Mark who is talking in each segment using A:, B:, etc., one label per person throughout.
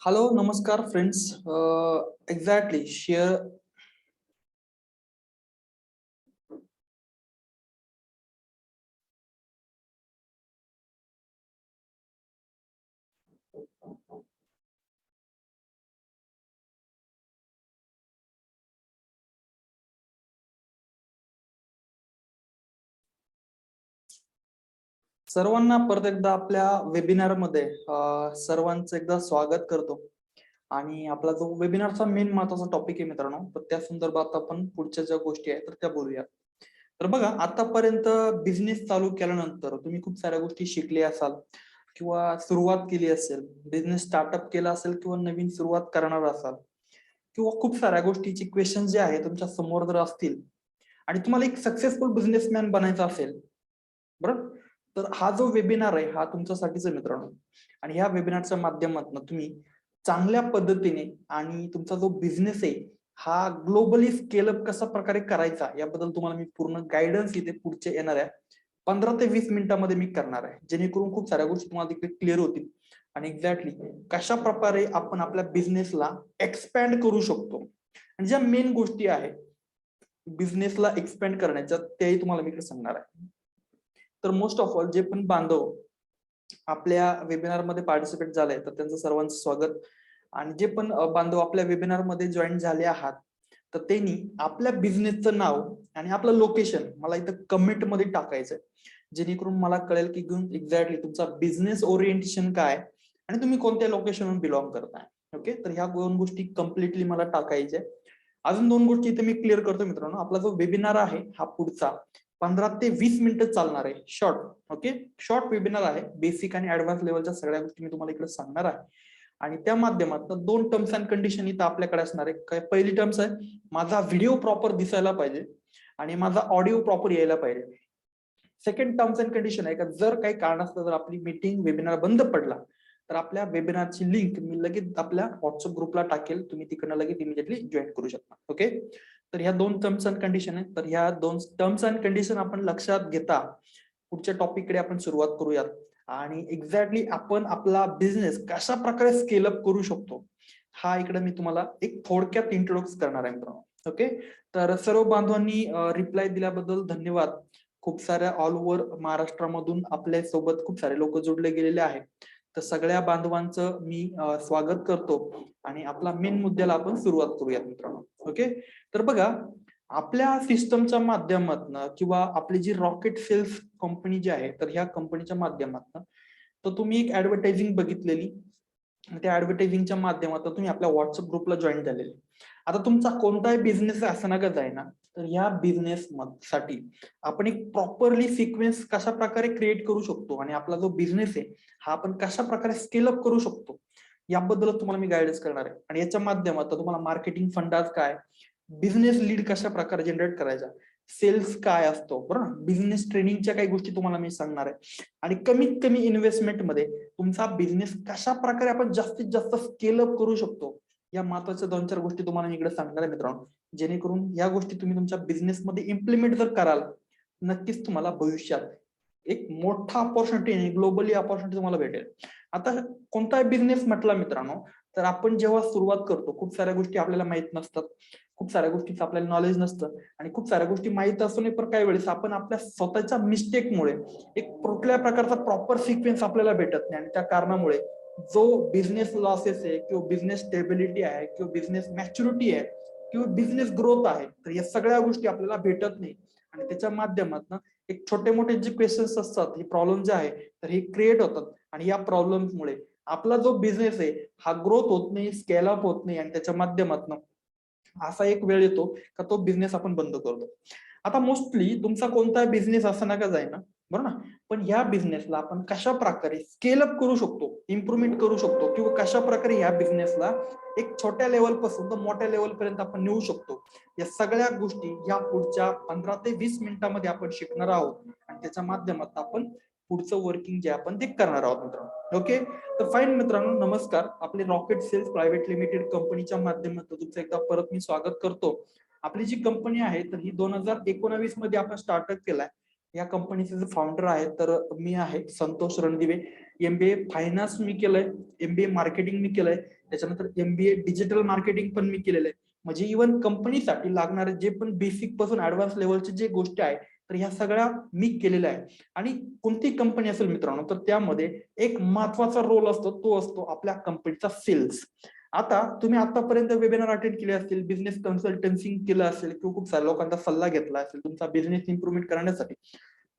A: Hello, namaskar friends. Exactly, share. सर्वांना परत एकदा आपल्या वेबिनार मध्ये सर्वांचं एकदा स्वागत करतो. आणि आपला जो वेबिनारचा मेन महत्वाचा टॉपिक आहे मित्रांनो, तर त्या संदर्भात आपण पुढच्या ज्या गोष्टी आहेत तर त्या बोलूया. तर बघा, आतापर्यंत बिझनेस चालू केल्यानंतर तुम्ही खूप साऱ्या गोष्टी शिकले असाल किंवा सुरुवात केली असेल, बिझनेस स्टार्टअप केला असेल किंवा नवीन सुरुवात करणार असाल किंवा खूप साऱ्या गोष्टीची क्वेश्चन जे आहे तुमच्या समोर जर असतील आणि तुम्हाला एक सक्सेसफुल बिझनेसमॅन बनायचा असेल, बरोबर, तर हा जो वेबिनार आहे हा तुमच्यासाठीच आहे मित्रांनो. आणि ह्या वेबिनारच्या माध्यमातून तुम्ही चांगल्या पद्धतीने आणि तुमचा जो बिझनेस आहे हा ग्लोबली स्केलअप कशा प्रकारे करायचा याबद्दल तुम्हाला मी पूर्ण गायडन्स इथे पुढच्या येणाऱ्या 15 ते 20 मिनिटांमध्ये मी करणार आहे, जेणेकरून खूप साऱ्या गोष्टी तुम्हाला तिकडे क्लिअर होतील आणि एक्झॅक्टली कशा प्रकारे आपण आपल्या बिझनेसला एक्सपॅन्ड करू शकतो आणि ज्या मेन गोष्टी आहेत बिझनेसला एक्सपॅन्ड करण्याच्या तेही तुम्हाला मी इकडे सांगणार आहे. तर मोस्ट ऑफ ऑल जे पण बांधव आपल्या वेबिनार मध्ये पार्टिसिपेट झाले तर त्यांचं सर्वांचं स्वागत. आणि जे पण बांधव आपल्या वेबिनार मध्ये जॉईन झाले आहात तर त्यांनी आपल्या बिझनेसचं नाव आणि आपलं लोकेशन मला इथं कमेंट मध्ये टाकायचंय, जेणेकरून मला कळेल की एक्झॅक्टली तुमचा बिझनेस ओरिएंटेशन काय आणि तुम्ही कोणत्या लोकेशनवरून बिलॉंग करताय. ओके, तर ह्या दोन गोष्टी कम्प्लिटली मला टाकायच्या. अजून दोन गोष्टी इथे मी क्लिअर करतो मित्रांनो. आपला जो वेबिनार आहे हा पुढचा 15 ते 20 मिनिटं चालणार आहे, शॉर्ट. ओके, शॉर्ट वेबिनार आहे. बेसिक आणि ऍडव्हान्स लेवलच्या सगळ्या गोष्टी मी तुम्हाला इकडे सांगणार आहे आणि त्या माध्यमातून 2 टर्म्स अँड कंडिशन इथं आपल्याकडे असणार आहे. काय पहिली टर्म्स आहे, माझा व्हिडिओ प्रॉपर दिसायला पाहिजे आणि माझा ऑडिओ प्रॉपर यायला पाहिजे. सेकंड टर्म्स अँड कंडिशन आहे का जर काही कारणास्तव जर आपली मीटिंग वेबिनार बंद पडला तर आपल्या वेबिनारची लिंक मी लगेच आपल्या व्हॉट्सअप ग्रुपला टाकेल, तुम्ही तिकडनं लगेच इमिडिएटली जॉईन करू शकता. ओके, तर ह्या 2 टर्म्स अँड कंडिशन आहे. तर ह्या 2 टर्म्स अँड कंडिशन आपण लक्षात घेता पुढच्या टॉपिककडे आपण सुरुवात करूयात आणि एक्झॅक्टली आपण आपला बिझनेस कशा प्रकारे स्केल अप करू शकतो हा इकडे मी तुम्हाला एक थोडक्यात इंट्रोड्यूस करणार आहे मित्रांनो. ओके, तर सर्व बांधवांनी रिप्लाय दिल्याबद्दल धन्यवाद. खूप साऱ्या ऑल ओव्हर महाराष्ट्रामधून आपल्या सोबत खूप सारे लोक जोडले गेलेले आहेत. तर सगळ्या बांधवांचं मी स्वागत करतो आणि आपला मेन मुद्द्याला आपण सुरुवात करूयात मित्रांनो. ओके, तर बघा, आपल्या सिस्टमच्या माध्यमातून किंवा आपली जी रॉकेट सेल्स कंपनी जी आहे तर ह्या कंपनीच्या माध्यमातून तर तुम्ही एक ऍडव्हर्टायझिंग बघितलेली, त्या ऍडव्हर्टायझिंगच्या माध्यमातून तुम्ही आपल्या व्हॉट्सअप ग्रुपला जॉईन झालेले. आता तुमचा कोणताही बिझनेस असं का जाईना तर ह्या बिझनेस साठी आपण एक प्रॉपरली सिक्वेन्स कशा प्रकारे क्रिएट करू शकतो आणि आपला जो बिझनेस आहे हा आपण कशा प्रकारे स्केल अप करू शकतो याबद्दल तुम्हाला मी गायडन्स करणार आहे. आणि याच्या माध्यमातून तुम्हाला मार्केटिंग फंडाज काय, बिझनेस लीड कशा प्रकारे जनरेट करायचा, सेल्स काय असतो, बरोबर, बिझनेस ट्रेनिंगच्या काही गोष्टी तुम्हाला मी सांगणार आहे आणि कमीत कमी इन्व्हेस्टमेंट मध्ये तुमचा बिझनेस कशा प्रकारे आपण जास्तीत जास्त स्केल अप करू शकतो या महत्वाच्या 2-4 गोष्टी तुम्हाला मी इकडे सांगणार आहे मित्रांनो. जेणेकरून या गोष्टी तुम्ही तुमच्या बिझनेसमध्ये इम्प्लिमेंट जर कराल नक्कीच तुम्हाला भविष्यात एक मोठा अपॉर्च्युनिटी, ग्लोबली अपॉर्च्युनिटी तुम्हाला भेटेल. आता कोणताही बिझनेस म्हटला मित्रांनो तर आपण जेव्हा सुरुवात करतो खूप साऱ्या गोष्टी आपल्याला माहित नसतात, खूप साऱ्या गोष्टीचं आपल्याला नॉलेज नसतं आणि खूप साऱ्या गोष्टी माहित असूनही पण काही वेळेस आपण आपल्या स्वतःच्या मिस्टेकमुळे एक कुठल्या प्रकारचा प्रॉपर सिक्वेन्स आपल्याला भेटत नाही आणि त्या कारणामुळे जो बिझनेस लॉसेस आहे किंवा बिझनेस स्टेबिलिटी आहे किंवा बिझनेस मॅच्युरिटी आहे किंवा बिझनेस ग्रोथ आहे तर या सगळ्या गोष्टी आपल्याला भेटत नाही आणि त्याच्या माध्यमातून एक छोटे मोठे जे क्वेश्चन्स असतात, हे प्रॉब्लेम जे आहे तर हे क्रिएट होतात आणि या प्रॉब्लेम्समुळे आपला जो बिझनेस आहे हा ग्रोथ होत नाही, स्केल अप होत नाही आणि त्याच्या माध्यमातून असा एक वेळ येतो का तो बिझनेस आपण बंद करतो. आता मोस्टली तुमचा कोणता बिझनेस असं नका जाईना, बरोबर ना, पण ह्या बिझनेसला आपण कशा प्रकारे स्केल अप करू शकतो, इम्प्रुव्हमेंट करू शकतो किंवा कशा प्रकारे ह्या बिझनेसला एक छोट्या लेवल पासून तर मोठ्या लेवल पर्यंत आपण नेऊ शकतो, या सगळ्या गोष्टी या पुढच्या 15 ते 20 मिनिटांमध्ये आपण शिकणार आहोत आणि त्याच्या माध्यमातून आपण पुढचं वर्किंग जे आपण ते करणार आहोत मित्रांनो. ओके, तर फाईन मित्रांनो, नमस्कार. आपले रॉकेट सेल्स प्रायव्हेट लिमिटेड कंपनीच्या माध्यमातून तुमचं एकदा परत मी स्वागत करतो. आपली जी कंपनी आहे तर ही 2019 मध्ये आपण स्टार्टअप केलाय. या कंपनीचे जे फाउंडर आहेत तर मी आहे संतोष रणदिवे MBA फायनान्स मी केलंय, MBA मार्केटिंग मी केलंय, त्याच्यानंतर MBA डिजिटल मार्केटिंग पण मी केलेलं आहे. म्हणजे इव्हन कंपनीसाठी लागणारे जे पण बेसिक पासून ऍडव्हान्स लेवलचे जे गोष्टी आहेत तर ह्या सगळ्या मी केलेल्या आहे. आणि कोणती कंपनी असेल मित्रांनो तर त्यामध्ये एक महत्वाचा रोल असतो, तो असतो आपल्या कंपनीचा सेल्स. आता तुम्ही आतापर्यंत वेबिनार अटेंड केले असतील, बिझनेस कन्सल्टन्सी केलं असेल किंवा खूप साऱ्या लोकांचा सल्ला घेतला असेल तुमचा बिझनेस इम्प्रुव्हमेंट करण्यासाठी.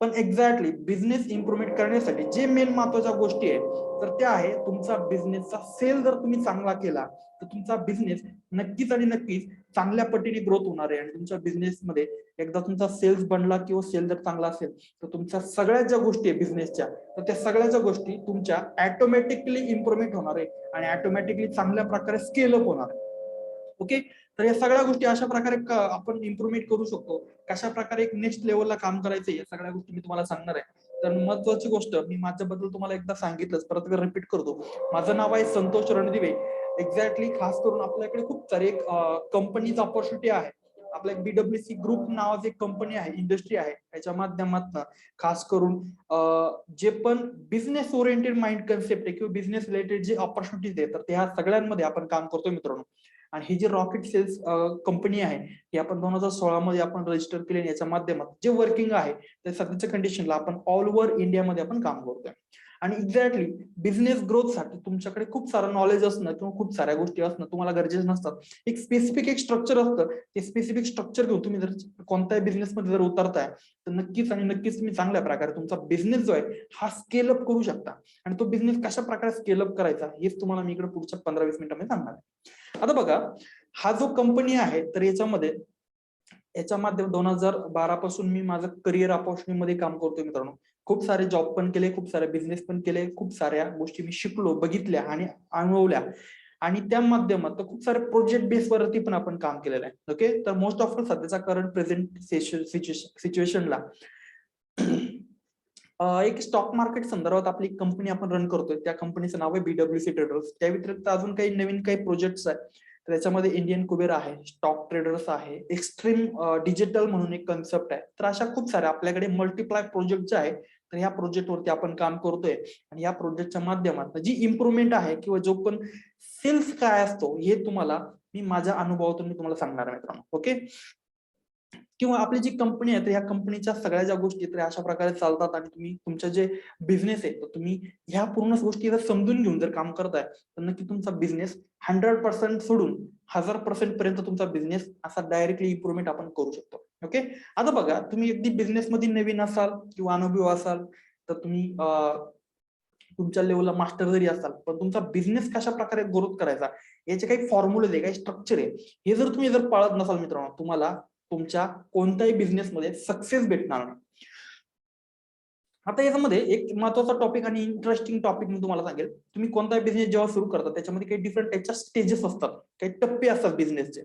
A: पण एक्झॅक्टली बिझनेस इम्प्रुव्हमेंट करण्यासाठी जे मेन महत्वाच्या गोष्टी आहेत तर त्या आहे तुमचा बिझनेसचा सेल जर तुम्ही चांगला केला तर तुमचा बिझनेस नक्कीच आणि नक्कीच चांगल्या पटीने ग्रोथ होणार आहे. आणि तुमच्या बिझनेसमध्ये एकदा तुमचा सेल्स बनला किंवा सेल जर चांगला असेल तर तुमच्या सगळ्या ज्या गोष्टी आहे बिझनेसच्या तर त्या सगळ्या ज्या गोष्टी तुमच्या ऑटोमॅटिकली इम्प्रुव्हमेंट होणार आहे आणि ऑटोमॅटिकली चांगल्या प्रकारे स्केल अप होणार आहे. ओके, तर या सगळ्या गोष्टी अशा प्रकारे आपण इम्प्रुव्हमेंट करू शकतो. कशा प्रकारे एक नेक्स्ट लेवलला काम करायचं या सगळ्या गोष्टी मी तुम्हाला सांगणार आहे. तर महत्वाची गोष्ट मी माझ्याबद्दल तुम्हाला एकदा सांगितलंच, परत रिपीट करतो. माझं नाव आहे संतोष रणदिवे. एक्झॅक्टली खास करून आपल्याकडे खूप सारे कंपनीज ऑपॉर्च्युनिटी आहे. आपल्या BWC ग्रुप नावाची एक कंपनी आहे, इंडस्ट्री आहे, त्याच्या माध्यमातून खास करून जे पण बिझनेस ओरिएंटेड माइंड कन्सेप्ट आहे किंवा बिझनेस रिलेटेड जे ऑपॉर्च्युनिटीज आहे तर त्या सगळ्यांमध्ये आपण काम करतोय मित्रांनो. आणि ही जी रॉकेट सेल्स कंपनी आहे ही आपण 2016 मध्ये आपण रजिस्टर केली. याच्या माध्यमात जे वर्किंग आहे ते सध्याच्या कंडिशनला आपण ऑल ओव्हर इंडियामध्ये आपण काम करतोय. आणि एक्झॅक्टली बिझनेस ग्रोथ साठी तुमच्याकडे खूप सारं नॉलेज असणं किंवा खूप साऱ्या गोष्टी असणं तुम्हाला गरजेचं नसतात. एक स्पेसिफिक एक स्ट्रक्चर असतं, ते स्पेसिफिक स्ट्रक्चर घेऊन तुम्ही जर कोणत्याही बिझनेसमध्ये जर उतरताय तर नक्कीच आणि नक्कीच तुम्ही चांगल्या प्रकारे तुमचा बिझनेस जो आहे हा स्केल अप करू शकता. आणि तो बिझनेस कशा प्रकारे स्केल अप करायचा हेच तुम्हाला मी इकडे पुढच्या 15-20 मिनिटांमध्ये सांगणार आहे. आता बघा, हा जो कंपनी आहे तर याच्या माध्यम 2012 पासून मी माझं करिअर अपॉर्च्युनिटी मध्ये काम करतोय मित्रांनो. खूप सारे जॉब पण केले, खूप सारे बिझनेस पण केले, खूप साऱ्या गोष्टी मी शिकलो, बघितल्या आणि अनुभवल्या. आणि त्या माध्यमात खूप सारे प्रोजेक्ट बेस वरती पण आपण काम केलेलं आहे. ओके, तर मोस्ट ऑफ सध्याचा करंट प्रेझेंट सिच्युएशनला एक स्टॉक मार्केट संदर्भात आपली कंपनी आपण रन करतोय. त्या कंपनीचं नाव आहे BWC ट्रेडर्स. त्या व्यतिरिक्त अजून काही नवीन काही प्रोजेक्ट्स आहेत. त्याच्यामध्ये इंडियन कुबेर आहे, स्टॉक ट्रेडर्स आहे, एक्स्ट्रीम डिजिटल म्हणून एक कन्सेप्ट आहे. तर अशा खूप साऱ्या आपल्याकडे मल्टिप्लाय प्रोजेक्ट जे आहे तर ह्या प्रोजेक्टवरती आपण काम करतोय. आणि या प्रोजेक्टच्या माध्यमातून जी इम्प्रुव्हमेंट आहे किंवा जो पण सेल्स काय असतो हे तुम्हाला मी माझ्या अनुभवातून मी तुम्हाला सांगणार आहे मित्रांनो. ओके, किंवा आपली जी कंपनी आहे तर ह्या कंपनीच्या सगळ्या ज्या गोष्टी तर अशा प्रकारे चालतात. आणि तुम्ही तुमचं जे बिझनेस आहे तर तुम्ही ह्या पूर्ण गोष्टी जर समजून घेऊन जर काम करताय तर नक्की तुमचा बिझनेस 100% सोडून 1000% पर्यंत तुमचा बिझनेस असा डायरेक्टली इम्प्रुव्हमेंट आपण करू शकतो. ओके, आता बघा, तुम्ही अगदी बिझनेस मध्ये नवीन असाल किंवा अनुभवी असाल तर तुम्ही तुमच्या लेवलला मास्टर जरी असाल पण तुमचा बिझनेस कशा प्रकारे ग्रोथ करायचा याचे काही फॉर्म्युले आहे, काही स्ट्रक्चर आहे, हे जर तुम्ही पाळत नसाल मित्रांनो तुम्हाला तुमच्या कोणत्याही बिझनेसमध्ये सक्सेस भेटणार नाही. आता याच्यामध्ये एक महत्वाचा टॉपिक आणि इंटरेस्टिंग टॉपिक मी तुम्हाला सांगेल. तुम्ही कोणताही बिझनेस जेव्हा सुरू करता त्याच्यामध्ये काही डिफरंट टाईपच्या स्टेजेस असतात, काही टप्पे असतात बिझनेसचे.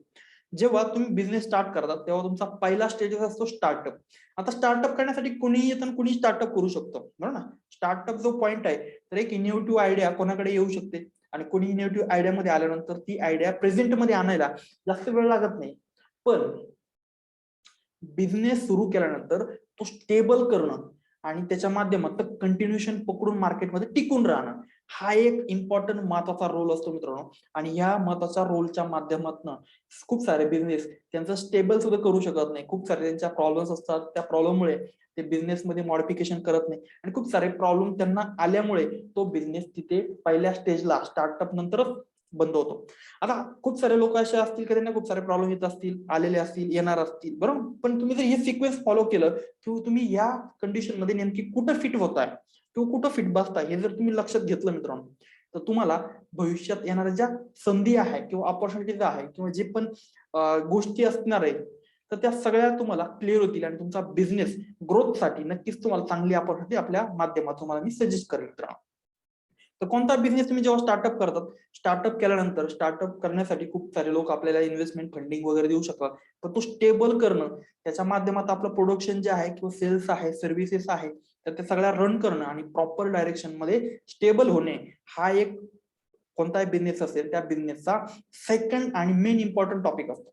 A: जेव्हा तुम्ही बिझनेस स्टार्ट करता तेव्हा तुमचा पहिला स्टेजेस असतो स्टार्टअप. आता स्टार्टअप करण्यासाठी कुणीही येतं आणि कुणी स्टार्टअप करू शकतो, बरोबर ना. स्टार्टअप जो पॉईंट आहे तर एक इनोव्हेटिव्ह आयडिया कोणाकडे येऊ शकते आणि कोणी इनोव्हेटिव्ह आयडिया मध्ये आल्यानंतर ती आयडिया प्रेझेंट मध्ये आणायला जास्त वेळ लागत नाही. पण बिझनेस सुरू केल्यानंतर तो स्टेबल करणं आणि त्याच्या माध्यमातून कंटिन्युएशन पकडून मार्केटमध्ये टिकून राहणं हा एक इम्पॉर्टंट महत्वाचा रोल असतो मित्रांनो. आणि या महत्वाच्या रोलच्या माध्यमातून खूप सारे बिझनेस त्यांचं स्टेबल सुद्धा करू शकत नाही. खूप सारे त्यांच्या प्रॉब्लेम्स असतात, त्या प्रॉब्लेममुळे ते बिझनेस मध्ये मॉडिफिकेशन करत नाही आणि खूप सारे प्रॉब्लेम त्यांना आल्यामुळे तो बिझनेस तिथे पहिल्या स्टेजला स्टार्टअप नंतरच बंद होतो. आता खूप सारे लोक असे असतील की त्यांना खूप सारे प्रॉब्लेम येत असतील, आलेले असतील, येणार असतील, बरोबर. पण तुम्ही जर हे सिक्वेन्स फॉलो केलं किंवा तुम्ही या कंडिशन मध्ये नेमकी कुठं फिट होताय किंवा कुठं फिट बसताय हे जर तुम्ही लक्षात घेतलं मित्रांनो तर तुम्हाला भविष्यात येणाऱ्या ज्या संधी आहे किंवा ऑपॉर्च्युनिटीज आहे किंवा जे पण गोष्टी असणार आहे तर त्या सगळ्या तुम्हाला क्लिअर होतील आणि तुमचा बिझनेस ग्रोथ साठी नक्कीच तुम्हाला चांगली ऑपॉर्च्युनिटी आपल्या माध्यमातून तुम्हाला मी सजेस्ट करेन मित्रांनो. तर कोणता बिझनेस तुम्ही जेव्हा स्टार्टअप करतात, स्टार्टअप केल्यानंतर स्टार्टअप करण्यासाठी खूप सारे लोक आपल्याला इन्व्हेस्टमेंट फंडिंग वगैरे देऊ शकतात. पण तो स्टेबल करणं त्याच्या माध्यमात आपलं प्रोडक्शन जे आहे किंवा सेल्स आहे, सर्व्हिसेस आहे तर ते सगळ्या रन करणं आणि प्रॉपर डायरेक्शन मध्ये स्टेबल होणे हा एक कोणताही बिझनेस असेल त्या बिझनेसचा सेकंड आणि मेन इम्पॉर्टंट टॉपिक असतो.